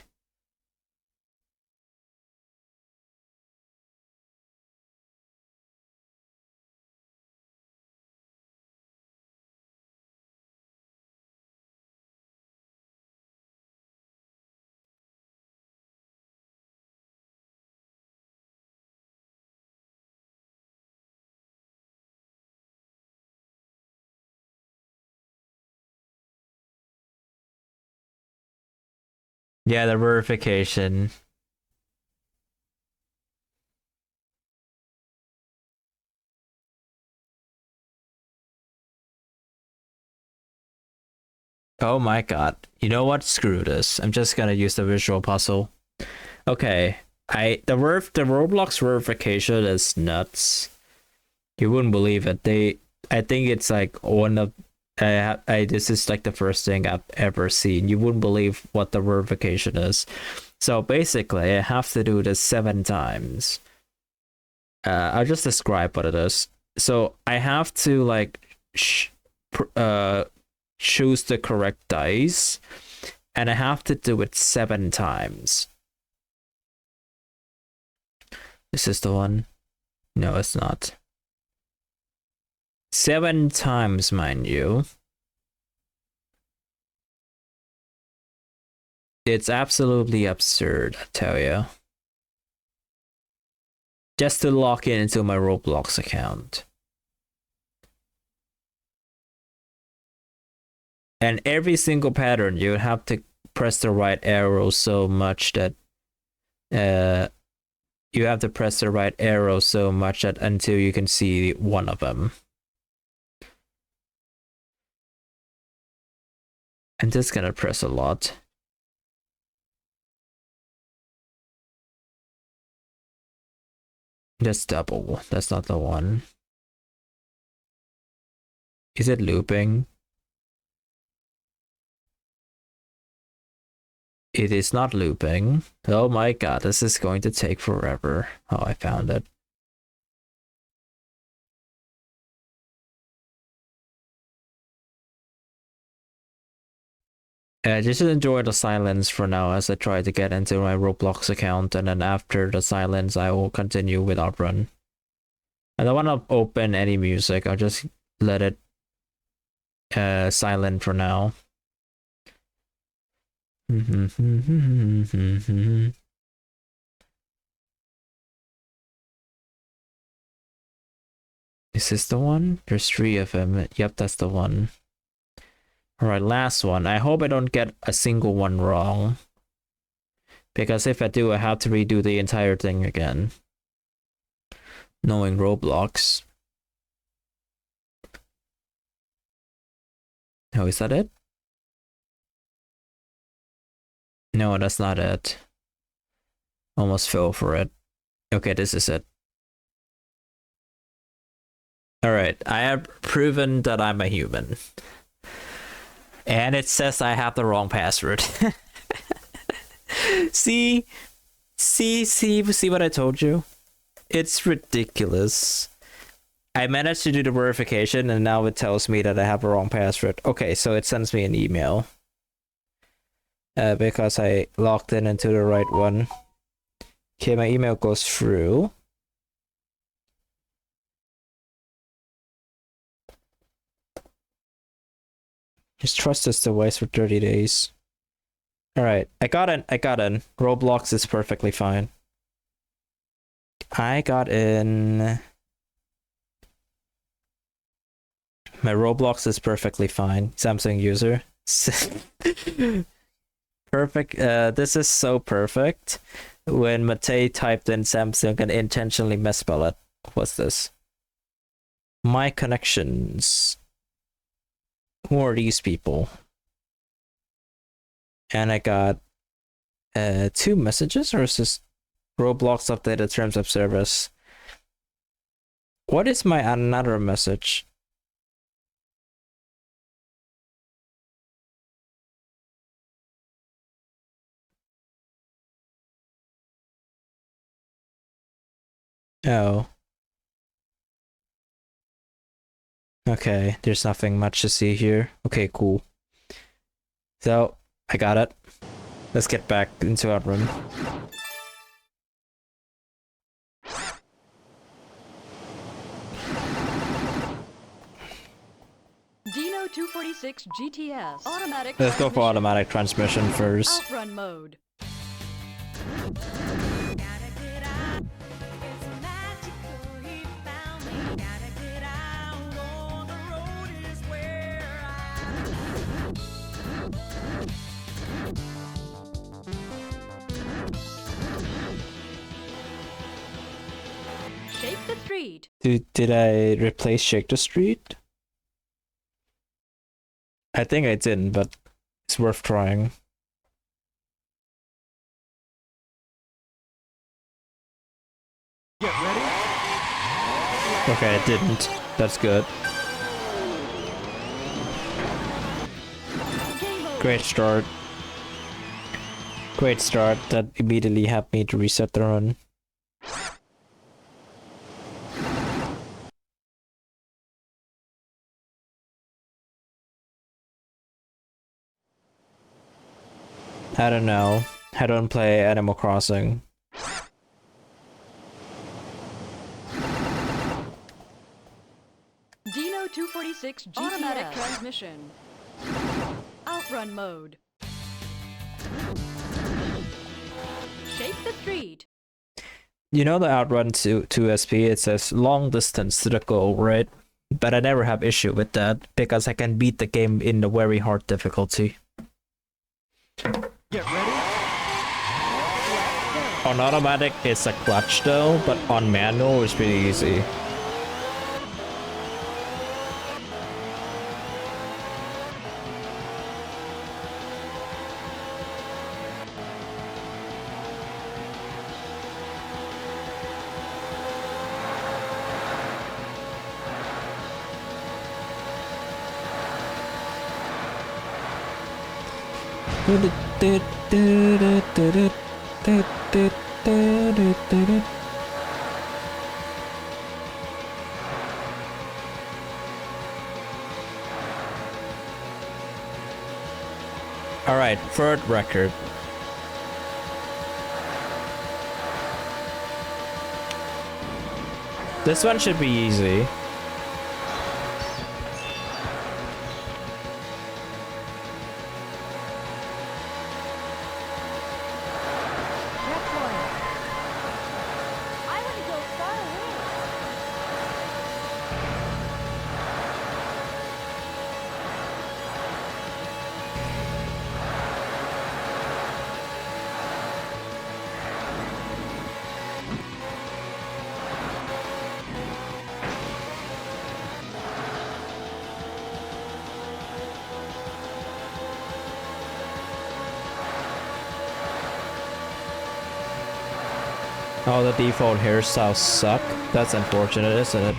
Yeah, the verification. Oh my god. You know what? Screw this. I'm just gonna use the visual puzzle. Okay. The Roblox verification is nuts. You wouldn't believe it. I think it's like one of this is like the first thing I've ever seen. You wouldn't believe what the verification is. So basically, I have to do this 7 times. I'll just describe what it is. So I have to like choose the correct dice, and I have to do it 7 times. This is the one. No, it's not. 7 times, mind you. It's absolutely absurd, I tell you. Just to log in into my Roblox account. And every single pattern, you have to press the right arrow so much that you have to press the right arrow so much that until you can see one of them. I'm just gonna press a lot. Just double. That's not the one. Is it looping? It is not looping. Oh my god, this is going to take forever. Oh, I found it. Just enjoy the silence for now as I try to get into my Roblox account, and then after the silence I will continue with Outrun. I don't want to open any music, I'll just let it silent for now. Is this the one? There's 3 of them. Yep, that's the one. Alright, last one. I hope I don't get a single one wrong. Because if I do, I have to redo the entire thing again. Knowing Roblox. Oh, is that it? No, that's not it. Almost fell for it. Okay, this is it. Alright, I have proven that I'm a human. And it says I have the wrong password. See what I told you? It's ridiculous. I managed to do the verification and now it tells me that I have a wrong password. Okay, so it sends me an email. Because I logged in into the right one. Okay, my email goes through. Just trust this device for 30 days. Alright, I got in. Roblox is perfectly fine. I got in. My Roblox is perfectly fine. Samsung user. Perfect. This is so perfect. When Matei typed in Samsung and intentionally misspell it. What's this? My connections. Who are these people? And I got 2 messages, or is this Roblox updated terms of service? What is my another message? Oh. Okay, there's nothing much to see here. Okay, cool. So, I got it. Let's get back into our room. Dino 246 GTS. Automatic. Let's go for transmission. automatic transmission first. Outrun mode. Shake the street. Did I replace Shake the Street? I think I didn't, but it's worth trying. Get ready. Okay, I didn't. That's good. Game over. Great start. Great start. That immediately helped me to reset the run. I don't know. I don't play Animal Crossing. Dino 246 GTS. Automatic transmission. Outrun mode. Shake the street. You know the Outrun2SP, it says long distance to the goal, right? But I never have issue with that because I can beat the game in the very hard difficulty. Get ready. On automatic it's a clutch though, but on manual it's pretty easy. Alright, third record. This one should be easy. Checkpoint. I want to go far away. Oh, the default hairstyles suck. That's unfortunate, isn't it?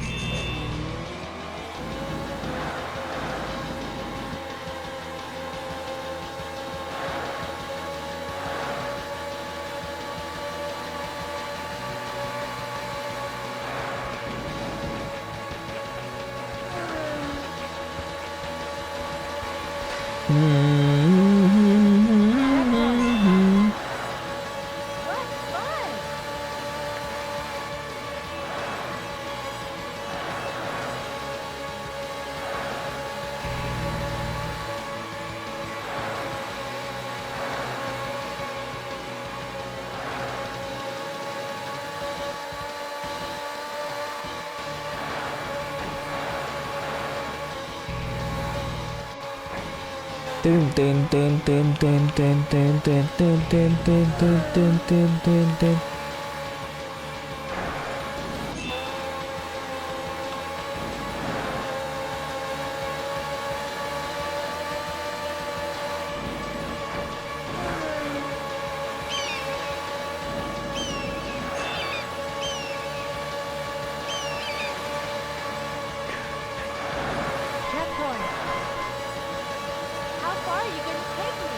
What fun! Dun, dun, dun, dun, dun, dun, dun, dun, dun, dun, dun, dun, dun, dun, dun, dun. Checkpoint. How far are you going to take me?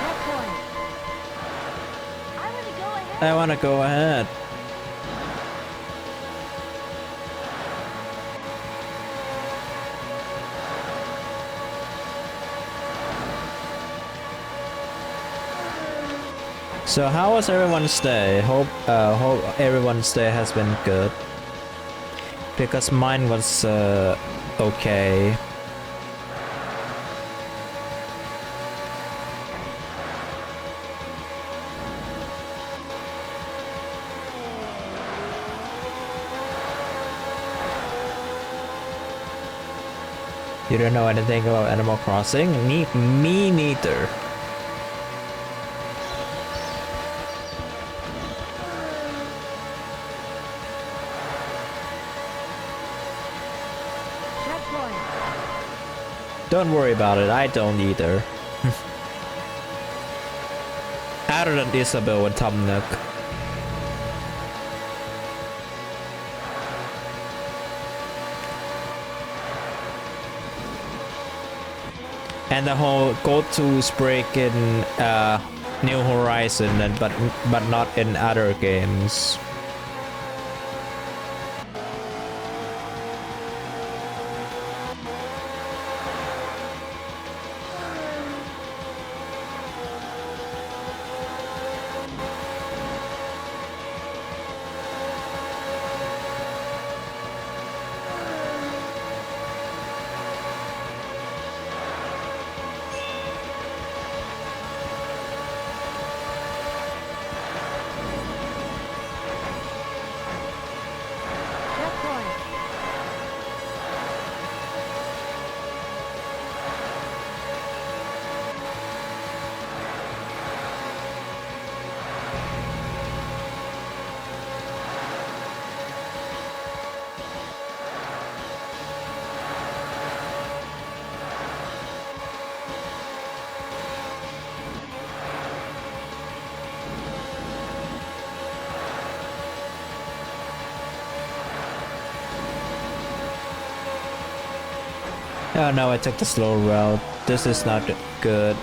Checkpoint. I want to go ahead. I wanna go ahead. So how was everyone's day? Hope everyone's day has been good. Because mine was okay. You don't know anything about Animal Crossing? Me neither. Checkpoint. Don't worry about it, I don't either. Other than Isabel and Tom Nook. And the whole go-to's break in New Horizon, but not in other games. Checkpoint. Oh no, I took the slow route. This is not good.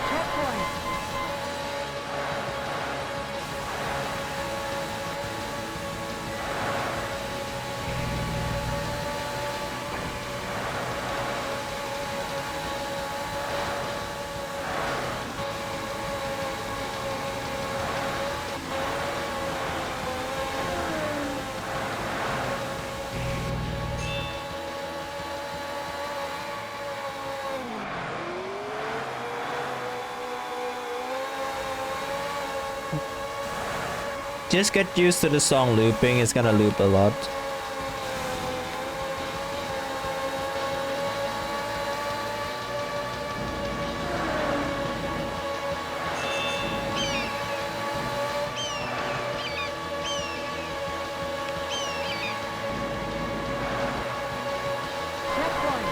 Checkpoint. Just get used to the song looping, it's gonna loop a lot. Checkpoint.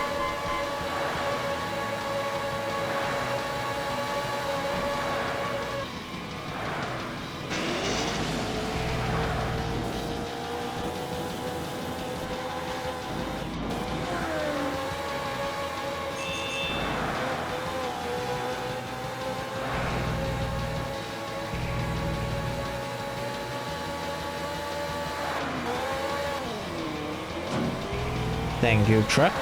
Thank you, truck.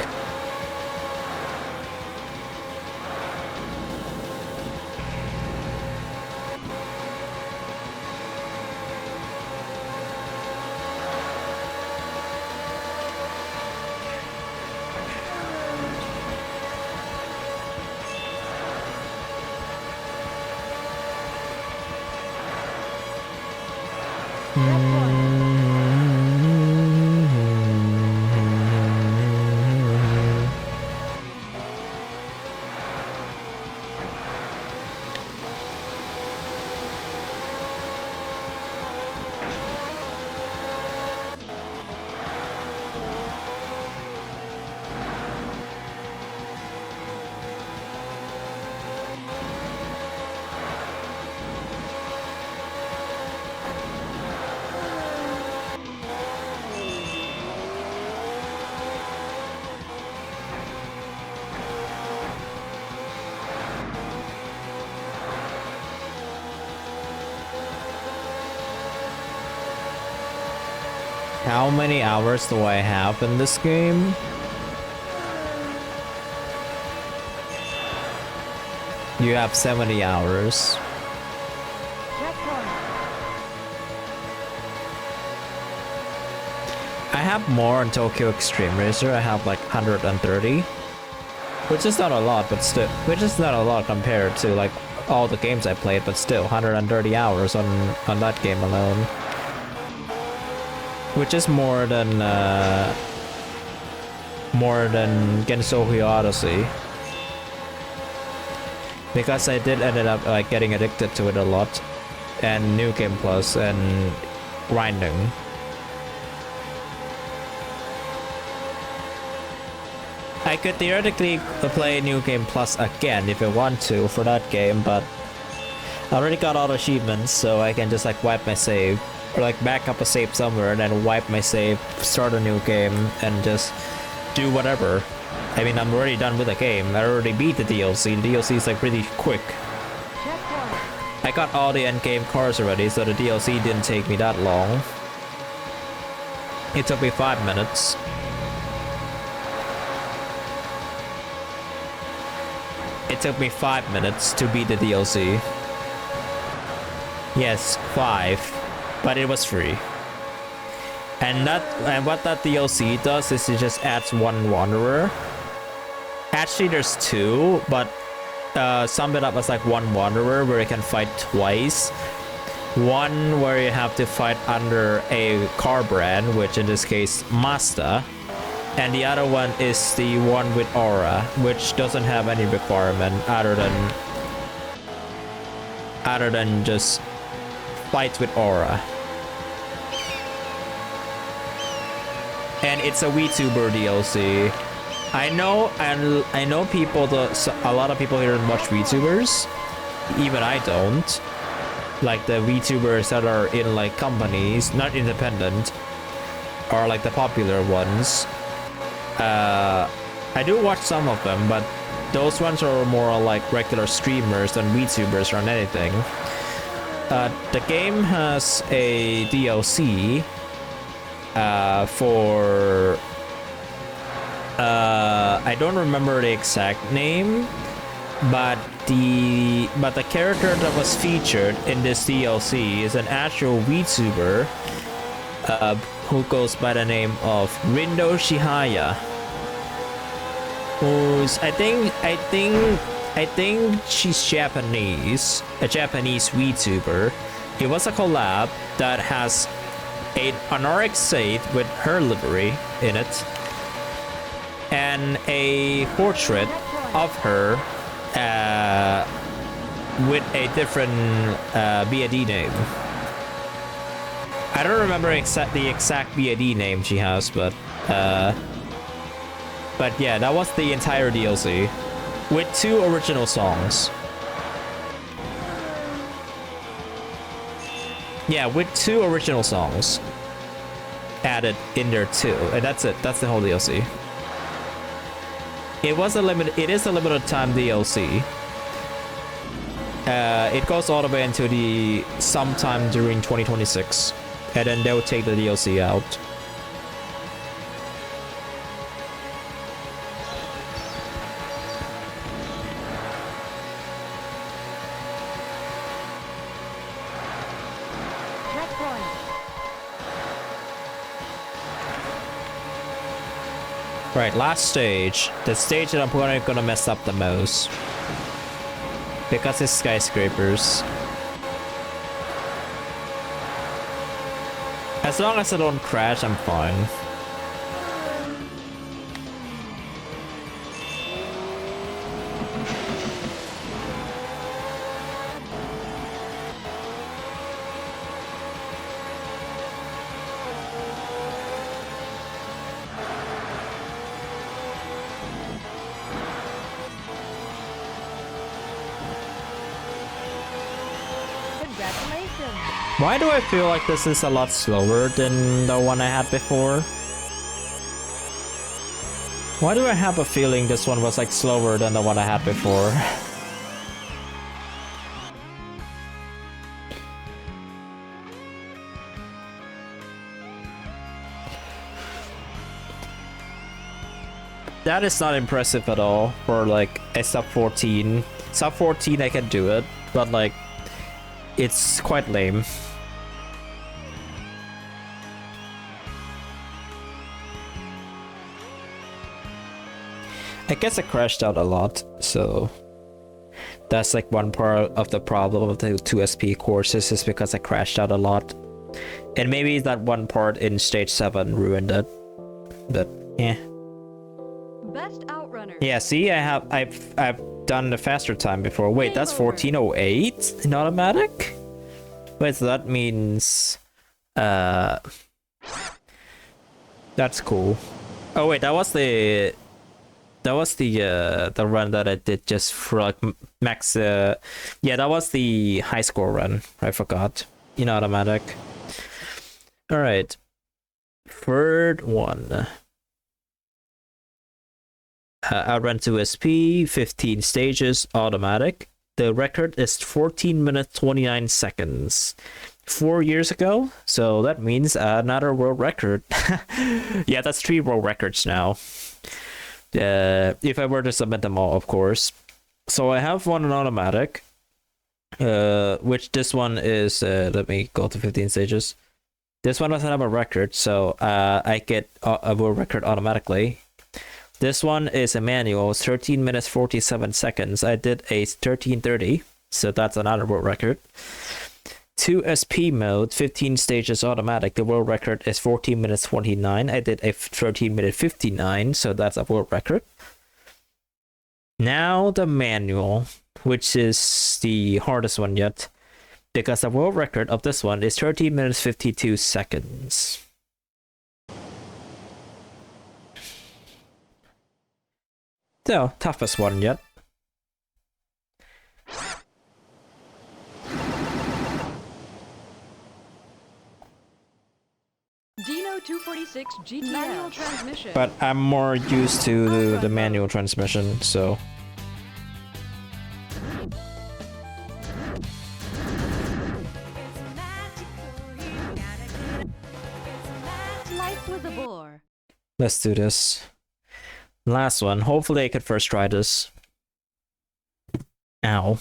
How many hours do I have in this game? You have 70 hours. Checkpoint. I have more on Tokyo Extreme Racer. I have like 130. Which is not a lot, but still, which is not a lot compared to like all the games I played, but still 130 hours on that game alone. Which is more than Gensoku Odyssey. Because I did ended up like getting addicted to it a lot. And New Game Plus and grinding. I could theoretically play New Game Plus again if I want to for that game, but I already got all the achievements, so I can just like wipe my save. Or like back up a save somewhere and then wipe my save, start a new game, and just do whatever. I mean, I'm already done with the game. I already beat the DLC. The DLC is like pretty quick. Checkpoint. I got all the endgame cars already, so the DLC didn't take me that long. It took me 5 minutes. It took me 5 minutes to beat the DLC. Yes, 5. But it was free. And what that DLC does is it just adds one wanderer. Actually there's two, but sum it up as like one wanderer where you can fight twice. One where you have to fight under a car brand, which in this case Mazda. And the other one is the one with aura, which doesn't have any requirement other than just fight with aura. And it's a VTuber DLC. I know people, a lot of people here watch VTubers. Even I don't. Like the VTubers that are in like companies, not independent, or like the popular ones. I do watch some of them, but those ones are more like regular streamers than VTubers or anything. The game has a DLC for I don't remember the exact name, but the character that was featured in this DLC is an actual VTuber who goes by the name of Rindo Shihaya, who's I think she's Japanese, a Japanese VTuber, It was a collab that has an RX-8 with her livery in it, and a portrait of her with a different VOD name. I don't remember the exact VOD name she has, but yeah, that was the entire DLC with 2 original songs. Yeah, with 2 original songs added in there too, and that's it. That's the whole DLC. It is a limited time DLC. It goes all the way into the sometime during 2026, and then they'll take the DLC out. Checkpoint. Right, last stage. The stage that I'm probably gonna mess up the most. Because it's skyscrapers. As long as I don't crash, I'm fine. Congratulations. Why do I feel like this is a lot slower than the one I had before? Why do I have a feeling this one was like slower than the one I had before? That is not impressive at all for like a sub 14. Sub 14 I can do it, but like it's quite lame. I guess I crashed out a lot, so that's like one part of the problem of the 2SP courses, is because I crashed out a lot. And maybe that one part in stage 7 ruined it. But yeah. Best outrunner. Yeah, see, I've done the faster time before. Wait, that's 1408 in automatic? Wait, so that means that's cool. Oh wait, that was the run that I did just for like max yeah, that was the high score run. I forgot. In automatic. All right. Third one. Outrun2SP, 15 stages, automatic. The record is 14 minutes 29 seconds. 4 years ago, so that means another world record. Yeah, that's 3 world records now. If I were to submit them all, of course. So I have one in automatic, which this one is, let me go to 15 stages. This one doesn't have a record, so I get a world record automatically. This one is a manual, 13 minutes 47 seconds. I did a 13:30, so that's another world record. 2SP mode, 15 stages automatic. The world record is 14 minutes 29. I did a 13 minute 59, so that's a world record. Now the manual, which is the hardest one yet, because the world record of this one is 13 minutes 52 seconds. So, toughest one yet. Dino 246 GTS. Manual transmission. But I'm more used to the manual transmission, so... Life with a bore. Let's do this. Last one. Hopefully I could first try this. Ow.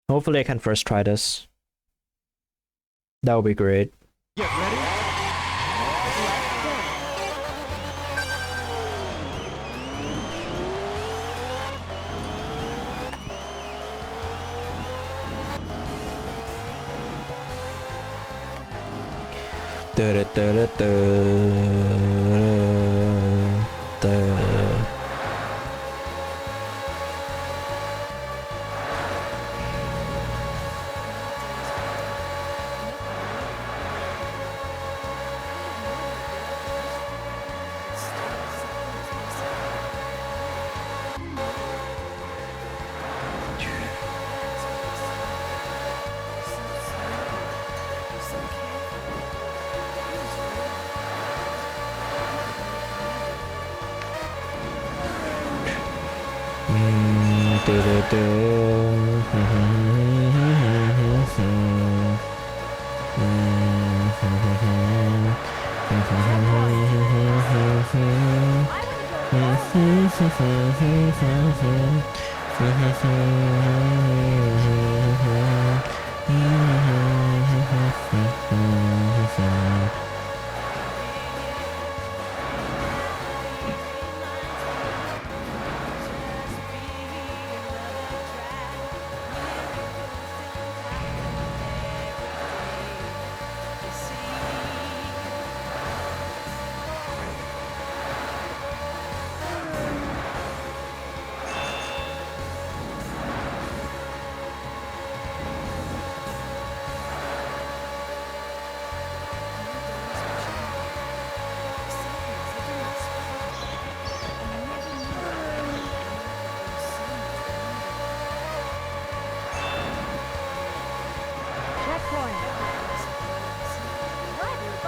Hopefully I can first try this. That would be great. Get ready.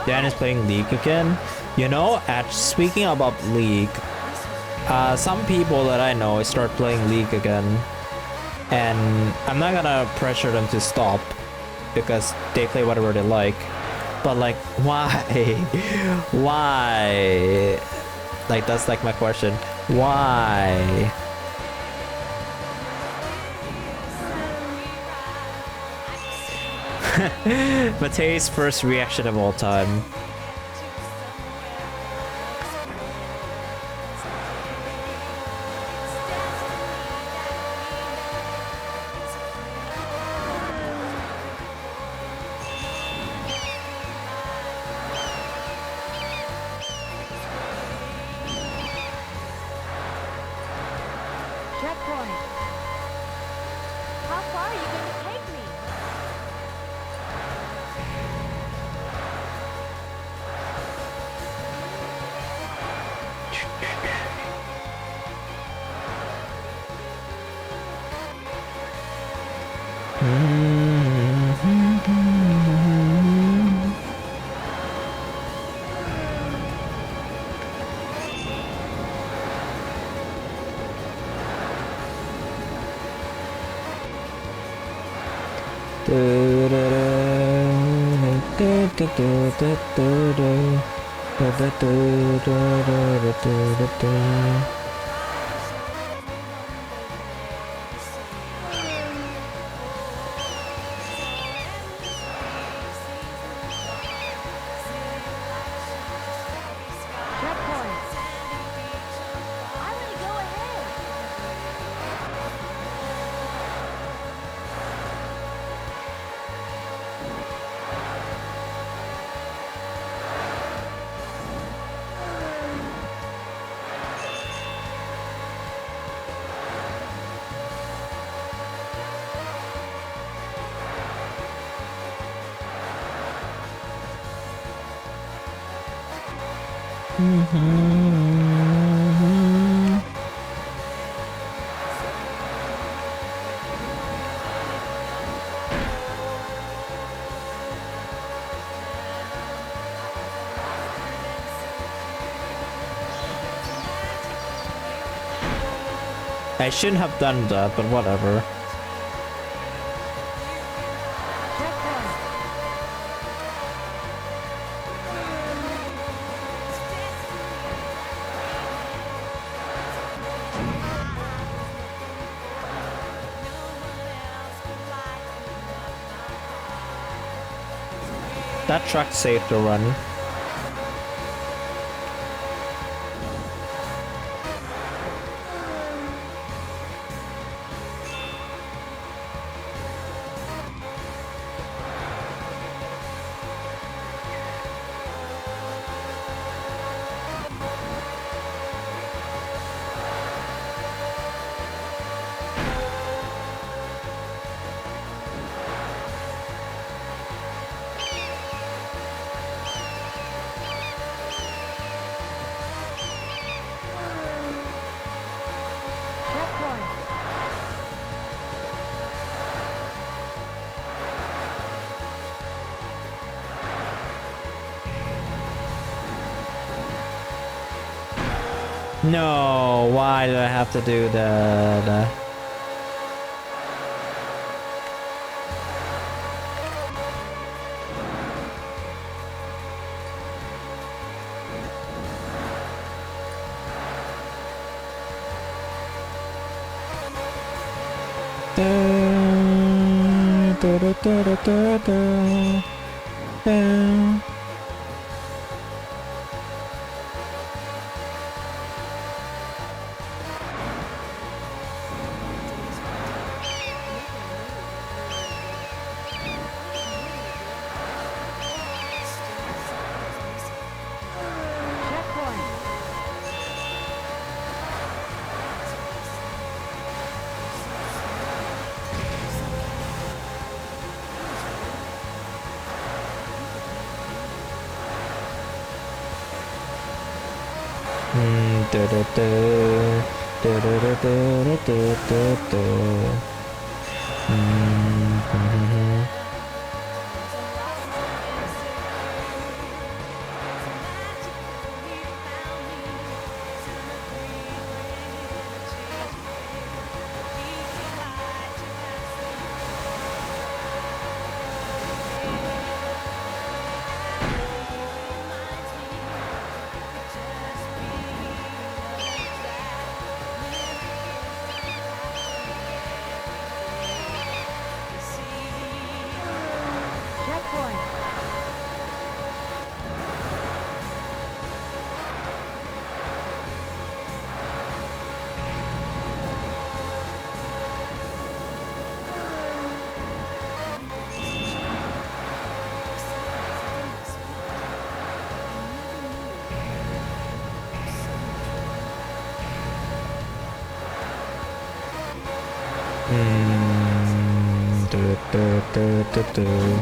Dan is playing League again. You know, speaking about League, some people that I know start playing League again, and I'm not gonna pressure them to stop because they play whatever they like. But like, why? Why? Like, that's like my question. Why? Matei's first reaction of all time. Checkpoint. How far are you going to take me? Checkpoint. I want to go ahead. I shouldn't have done that, but whatever. That truck's safe to run. No, why do I have to do that? Checkpoint. Checkpoint.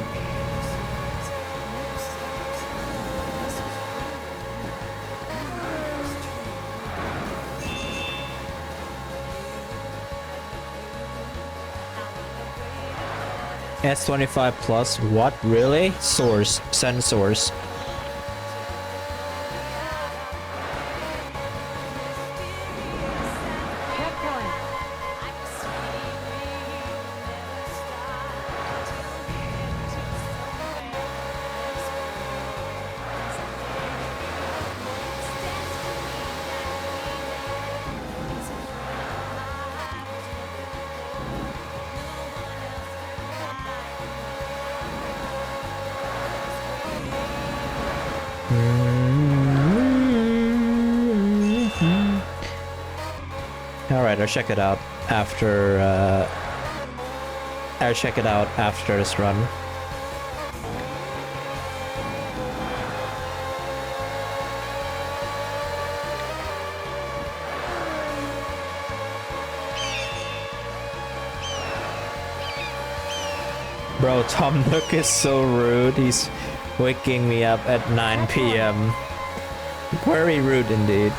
S25 plus, what? Really? Source, send source. Checkpoint. Alright, I'll check it out after, I'll check it out after this run. Bro, Tom Nook is so rude. He's waking me up at 9 p.m. Very rude indeed.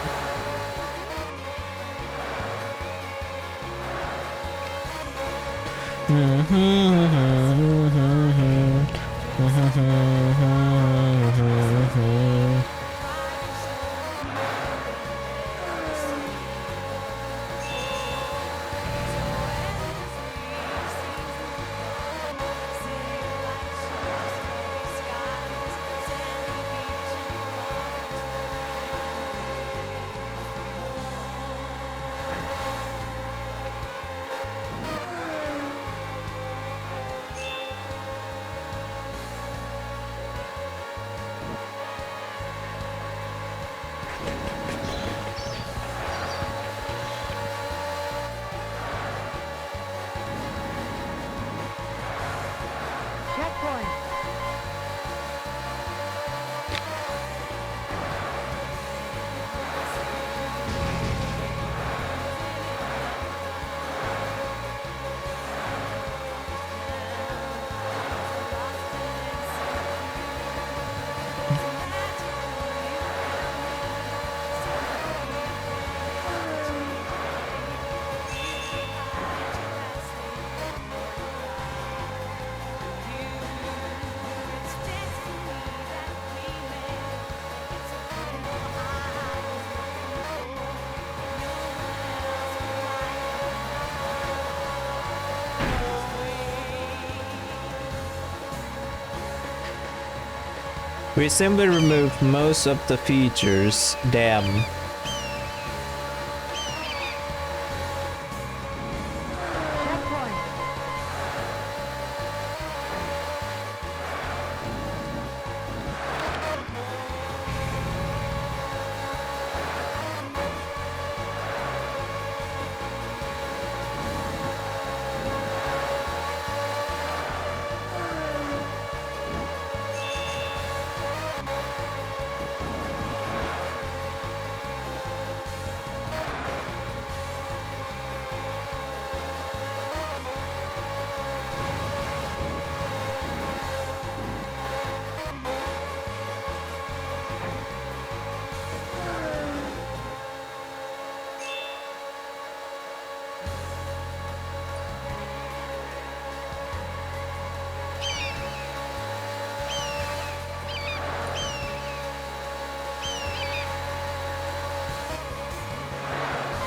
We simply removed most of the features. Damn.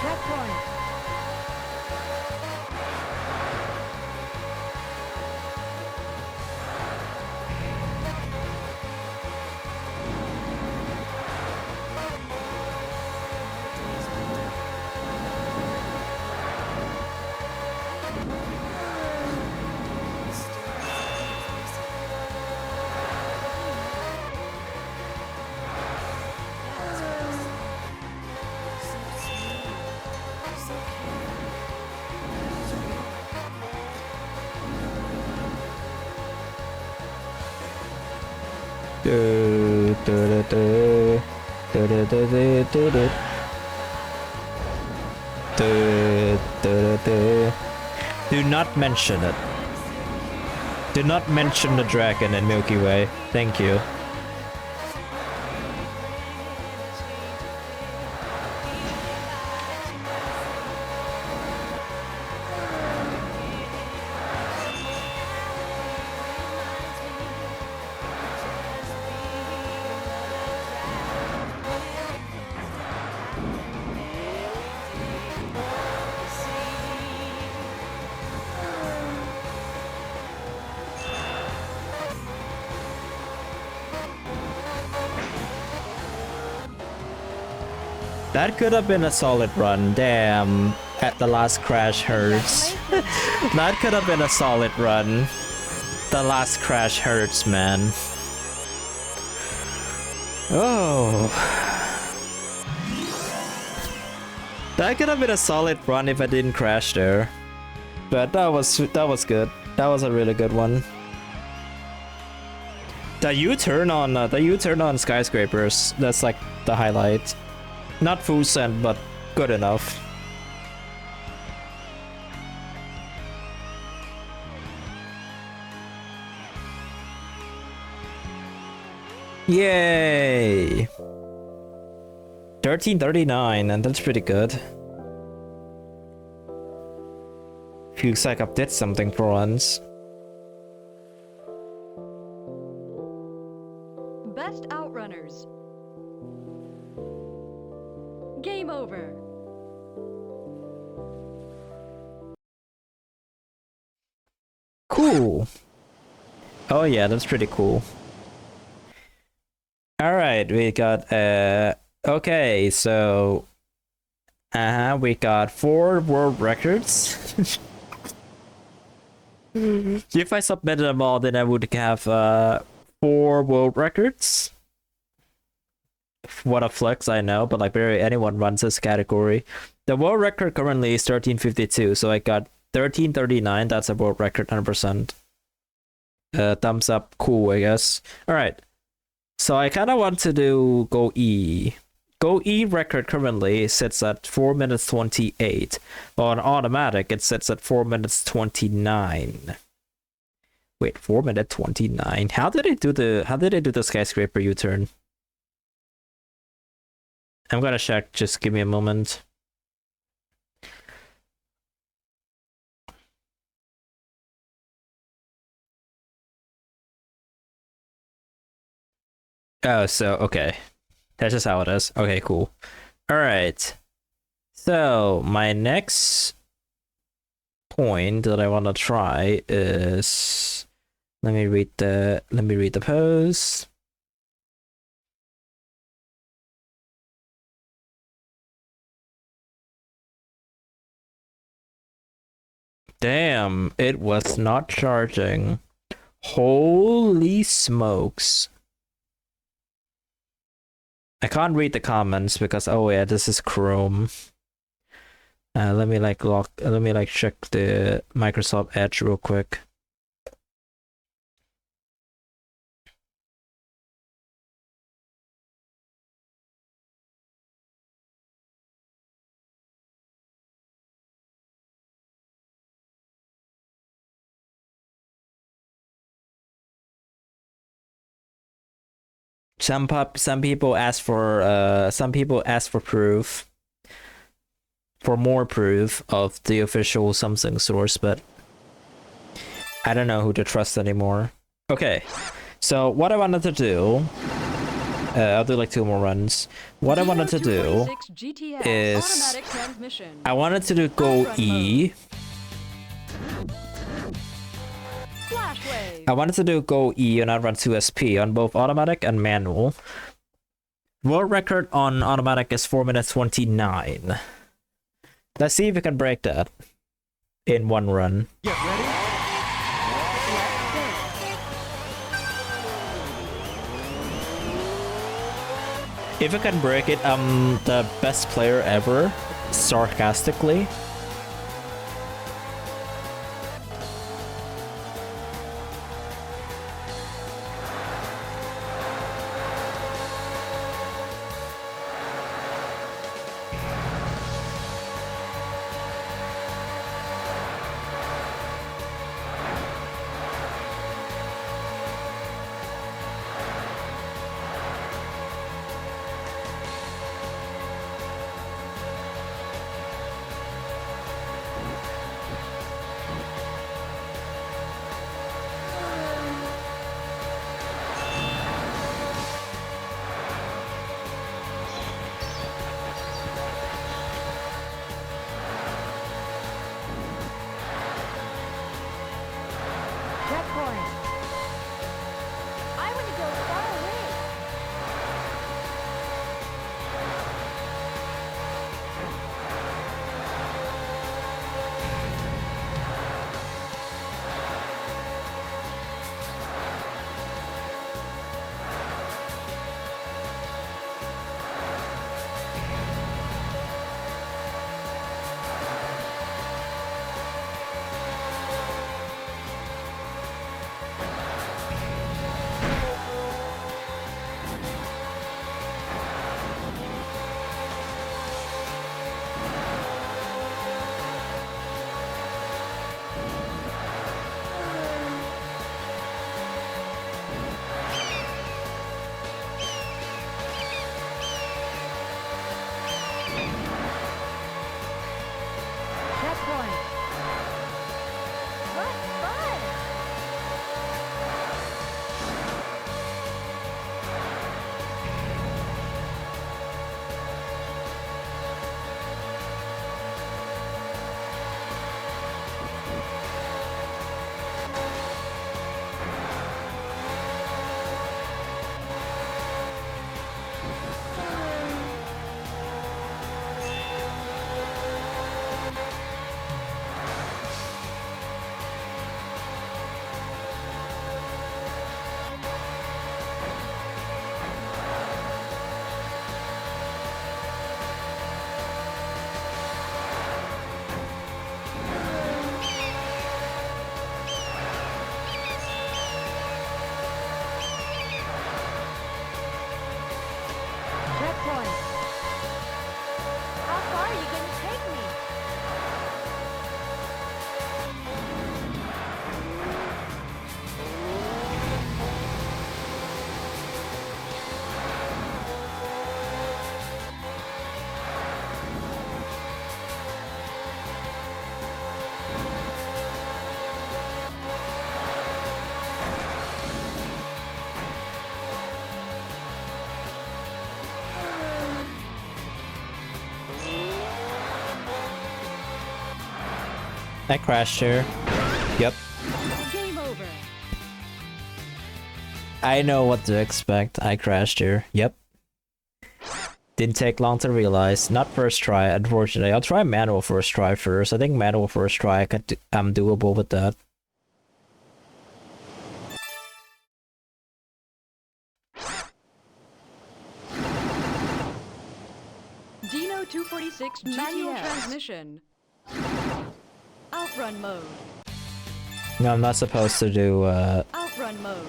Checkpoint. Checkpoint. Do, do, do, do. Do, do, do, do, do, do. Do, do, do. Do not mention it. Do not mention the dragon in Milky Way. Thank you. That could have been a solid run. Damn. At the last crash hurts. That could have been a solid run. The last crash hurts, man. Oh. That could have been a solid run if I didn't crash there. But that was good. That was a really good one. The U-turn on skyscrapers, that's like the highlight. Not full send, but good enough. Yay! 1339, and that's pretty good. Feels like I did something for once. Best Outrunners. Game over. Cool. Oh yeah, that's pretty cool. Alright, we got okay, so we got 4 world records. If I submitted them all, then I would have 4 world records. What a flex, I know, but like barely anyone runs this category. The world record currently is 1352, so I got 1339. That's a world record, 100%. Thumbs up, cool, I guess. All right, so I kind of want to do Go E. Go E record currently sits at 4 minutes 28. On automatic, it sits at 4 minutes 29. Wait, 4 minute 29. How did it do the skyscraper U-turn? I'm gonna check, just give me a moment. Oh, so, okay. That's just how it is. Okay, cool. Alright. So, my next point that I want to try is... Let me read the post. Damn, it was not charging. Holy smokes. I can't read the comments because, oh yeah, this is Chrome. Let me like check the Microsoft Edge real quick. Some people ask for proof, for more proof of the official Samsung source, but I don't know who to trust anymore. Okay, so what I wanted to do, I'll do like 2 more runs. What I wanted to do is I wanted to do go E. I wanted to do go E on Outrun2SP on both automatic and manual. World record on automatic is 4 minutes 29. Let's see if we can break that in 1 run. Get ready. If I can break it, I'm the best player ever, sarcastically. Checkpoint. I want to go far away. Checkpoint. What fun! Checkpoint. How far are you going to take me? I crashed here. Yep. Game over. I know what to expect. I crashed here. Yep. Didn't take long to realize. Not first try, unfortunately. I'll try manual first try first. I think manual first try I'm doable with that. Dino 246 manual transmission. Outrun mode. No, I'm not supposed to do Outrun mode.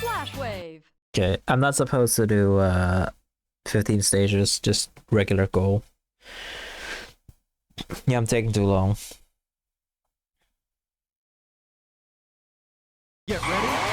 Flash wave. okay, I'm not supposed to do 15 stages, just regular goal. Yeah, I'm taking too long. Get ready.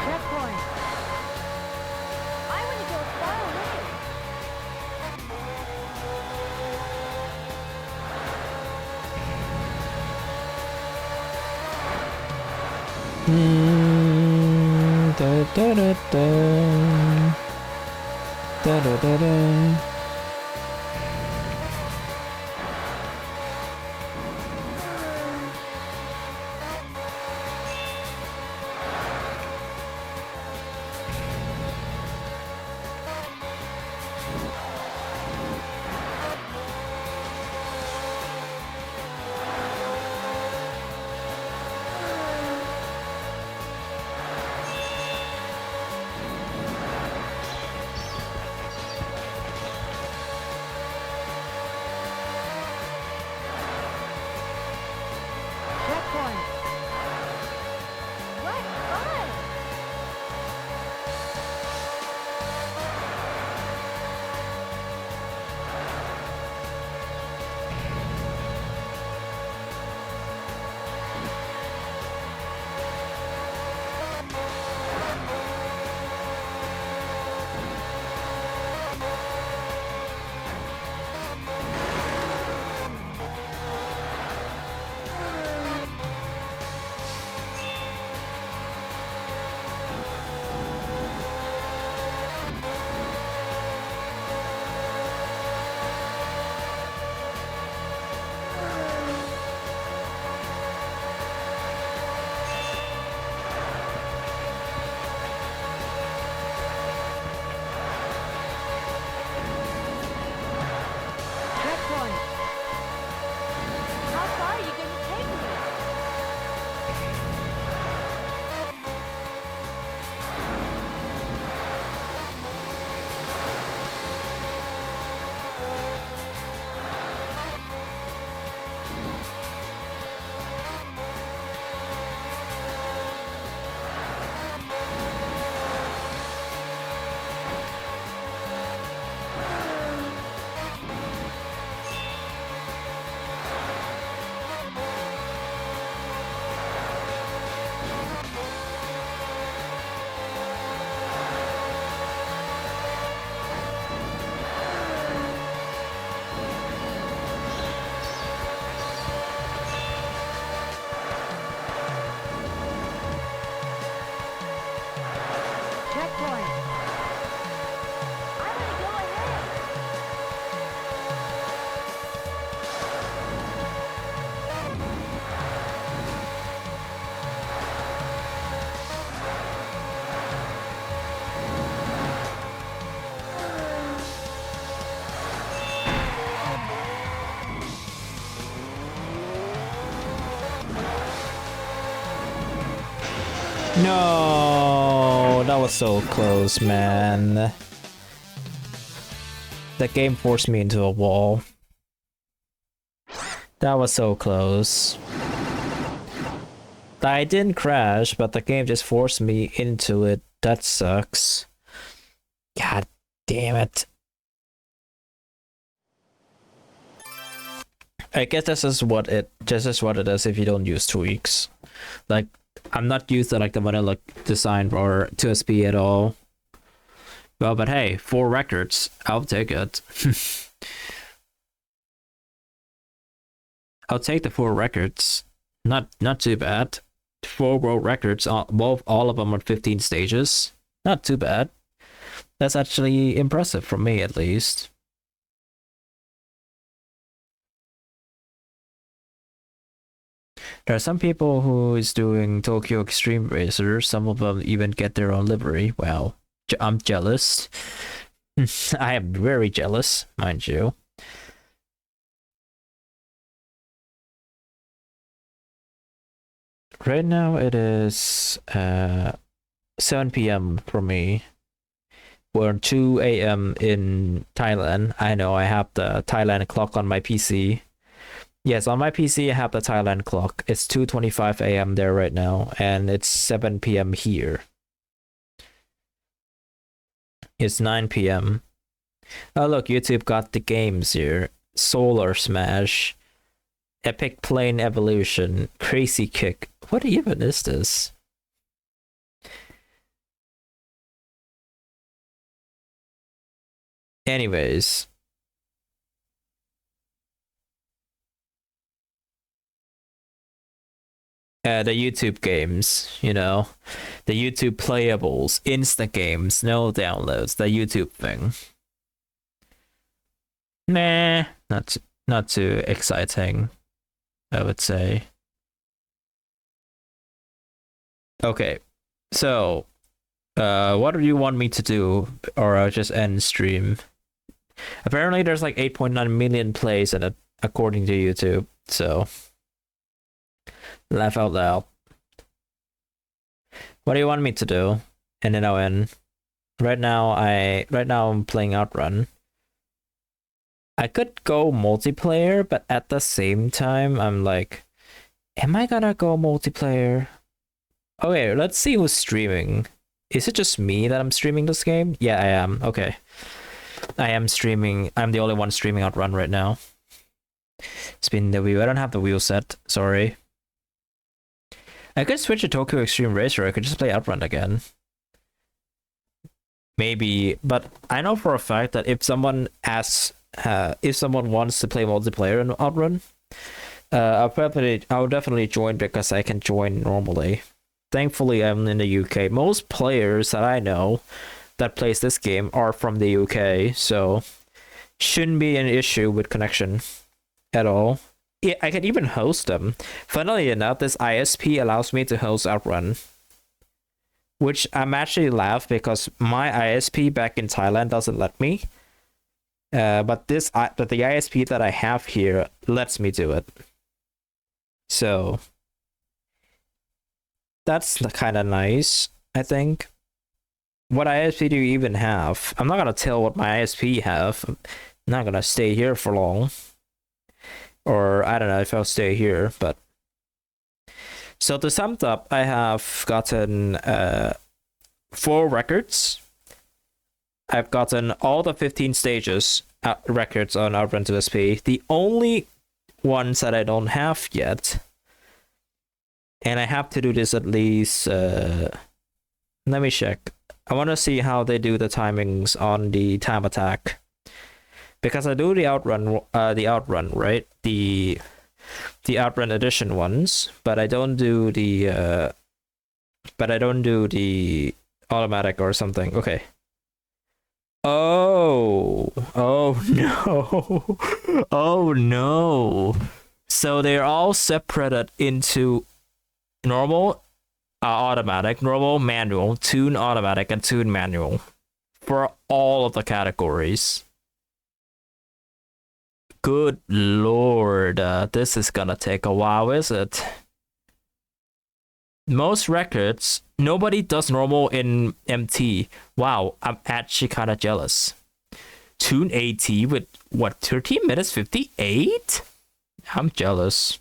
Checkpoint. I want to go far away. Da, da, da, da. Da, da, da, da. Checkpoint. What fun! Checkpoint. How far are you going to take me? Checkpoint. I want to go ahead. No, that was so close, man. The game forced me into a wall. That was so close. I didn't crash, but the game just forced me into it. That sucks. God damn it. I guess this is what it is if you don't use tweaks. Like, I'm not used to like the vanilla design for 2SP at all. Well, but hey, 4 records, I'll take it. I'll take the 4 records. Not too bad. 4 world records, all of them on 15 stages. Not too bad. That's actually impressive for me, at least. There are some people who is doing Tokyo Extreme Racer. Some of them even get their own livery. Wow, I'm jealous. I am very jealous, mind you. Right now it is 7 p.m. for me. We're 2 a.m. in Thailand. I know I have the Thailand clock on my PC. Yes, on my PC I have the Thailand clock. It's 2:25 a.m. there right now, and it's 7 p.m. here. It's 9 p.m. Oh look, YouTube got the games here. Solar Smash, Epic Plane Evolution, Crazy Kick. What even is this? Anyways. The YouTube games, you know, the YouTube playables, Insta games, no downloads, the YouTube thing. Nah, not too exciting, I would say. Okay, so, what do you want me to do, or I'll just end stream? Apparently, there's like 8.9 million plays in it, according to YouTube, so. Laugh out loud. What do you want me to do? And then I'll end. Right now I'm playing Outrun. I could go multiplayer, but at the same time I'm like, am I gonna go multiplayer? Okay, let's see who's streaming. Is it just me that I'm streaming this game? Yeah, I am. Okay. I am streaming. I'm the only one streaming Outrun right now. Spin the wheel. I don't have the wheel set. Sorry. I could switch to Tokyo Extreme Racer. I could just play Outrun again. Maybe, but I know for a fact that if someone asks, if someone wants to play multiplayer in Outrun, I'll definitely join because I can join normally. Thankfully, I'm in the UK. Most players that I know that plays this game are from the UK, so shouldn't be an issue with connection at all. Yeah, I can even host them. Funnily enough, this ISP allows me to host Outrun, which I'm actually laugh because my ISP back in Thailand doesn't let me. But the ISP that I have here lets me do it. So that's kind of nice, I think. What ISP do you even have? I'm not gonna tell what my ISP have. I'm not gonna stay here for long. Or I don't know if I'll stay here, but so to sum up, I have gotten 4 records. I've gotten all the 15 stages records on Outrun2SP. The only ones that I don't have yet, and I have to do this at least. Let me check. I want to see how they do the timings on the time attack. Because I do the Outrun, right? The Outrun edition ones, but I don't do the automatic or something. Okay. Oh no. Oh no. So they're all separated into normal, automatic, normal, manual, tune automatic, and tune manual for all of the categories. Good lord, this is gonna take a while, is it? most records, nobody does normal in MT. Wow, I'm actually kind of jealous. Tune AT with what, 13 minutes 58? I'm jealous.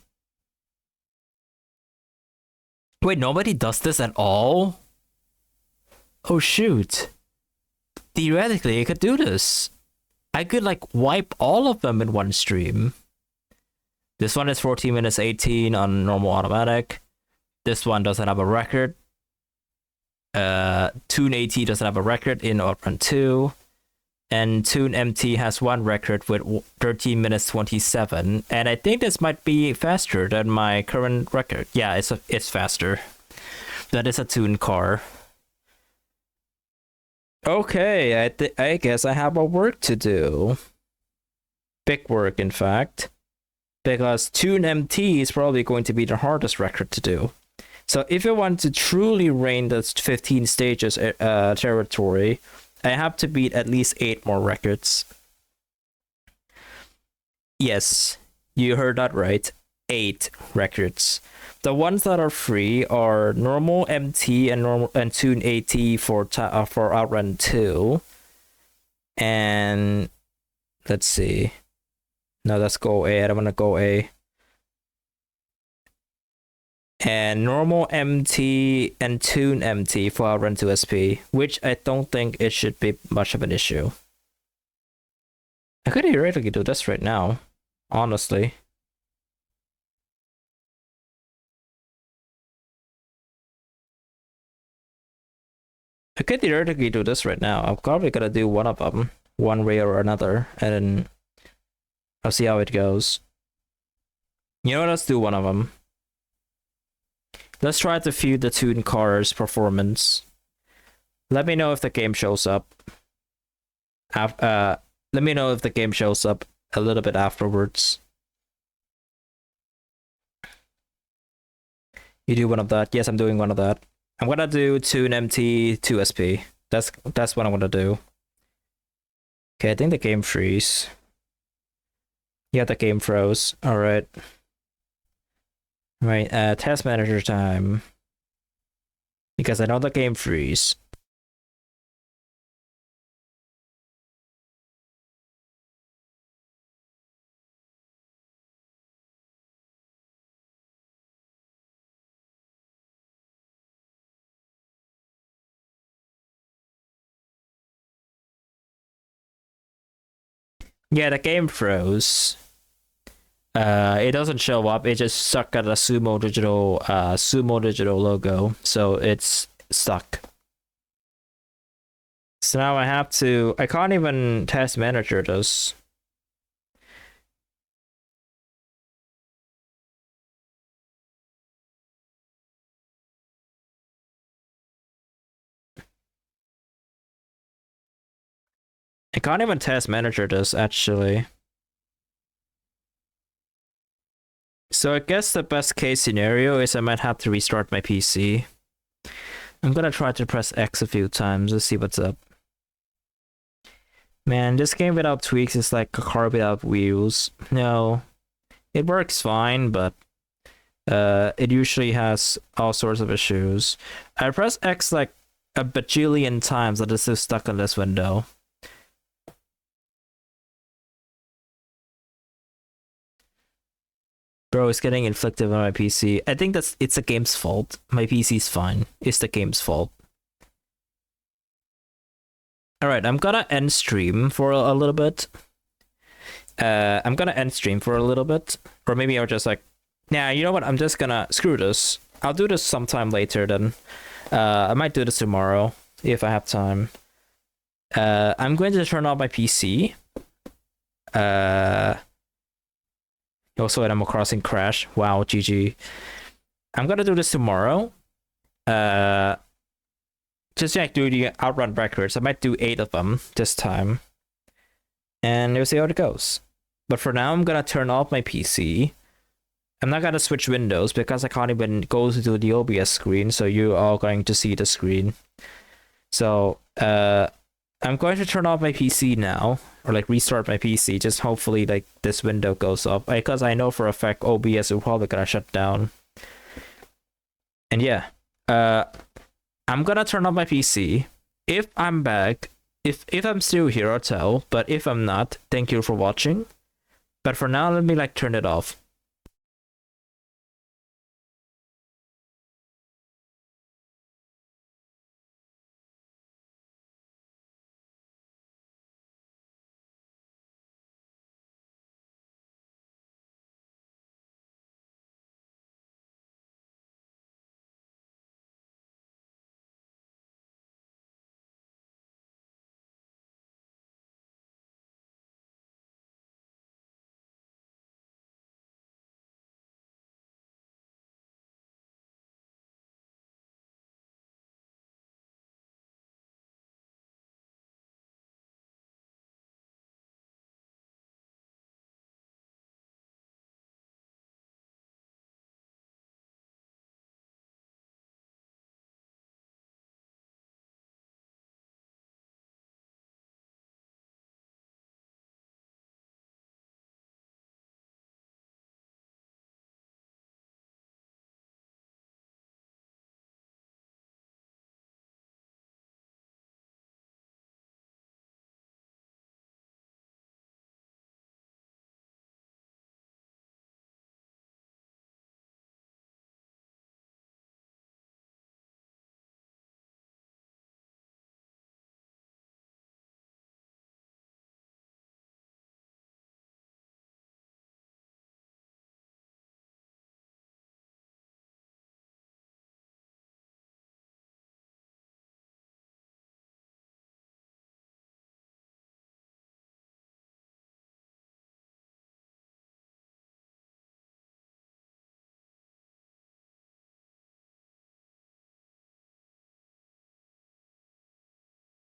Wait, nobody does this at all? Oh shoot. Theoretically, I could do this. I could like wipe all of them in one stream. This one is 14 minutes 18 on normal automatic. This one doesn't have a record. Tune AT doesn't have a record in Outrun 2. And Tune MT has one record with 13 minutes 27. And I think this might be faster than my current record. Yeah, it's faster. That is a Tune car. Okay, I guess I have a work to do. Big work, in fact. Because Tune MT is probably going to be the hardest record to do. So if I want to truly reign the 15 stages territory, I have to beat at least 8 more records. Yes, you heard that right. 8 records. The ones that are free are normal MT and Tune AT for Outrun 2. And let's see. No, let's go A. I don't want to go A. And normal MT and Tune MT for Outrun2SP, which I don't think it should be much of an issue. I could theoretically do this right now, honestly. I could theoretically do this right now. I'm probably gonna do one of them, one way or another, and then I'll see how it goes. You know what? Let's do one of them. Let's try to view the Tune car's performance. Let me know if the game shows up. Let me know if the game shows up a little bit afterwards. You do one of that? Yes, I'm doing one of that. I'm gonna do Tune MT 2SP. That's what I'm gonna do. Okay, I think the game freeze. Yeah, the game froze. Alright. Right, task manager time. Because I know the game freeze. Yeah, the game froze. It doesn't show up. It just stuck at a Sumo Digital logo, so it's stuck. So now I can't even task manager this. I can't even task manager this actually. So I guess the best case scenario is I might have to restart my PC. I'm gonna try to press X a few times to see what's up. Man, this game without tweaks is like a car without wheels. No, it works fine, but it usually has all sorts of issues. I press X like a bajillion times that it's still stuck on this window. Bro, it's getting inflicted on my PC. I think it's the game's fault. My PC's fine. It's the game's fault. Alright, I'm gonna end stream for a little bit. Or maybe I'll just like, nah, you know what? I'm just gonna screw this. I'll do this sometime later then. I might do this tomorrow if I have time. I'm going to turn off my PC. Also, Animal Crossing crash. Wow, GG. I'm gonna do this tomorrow. Just like do the Outrun records. I might do 8 of them this time. And we'll see how it goes. But for now, I'm gonna turn off my PC. I'm not gonna switch windows because I can't even go to the OBS screen, so you're all going to see the screen. So, I'm going to turn off my PC now, or like restart my PC, just hopefully like this window goes up, because I know for a fact OBS is probably gonna shut down. And yeah, I'm gonna turn off my PC. If I'm back, if I'm still here, I'll tell. But if I'm not, thank you for watching. But for now, let me like turn it off.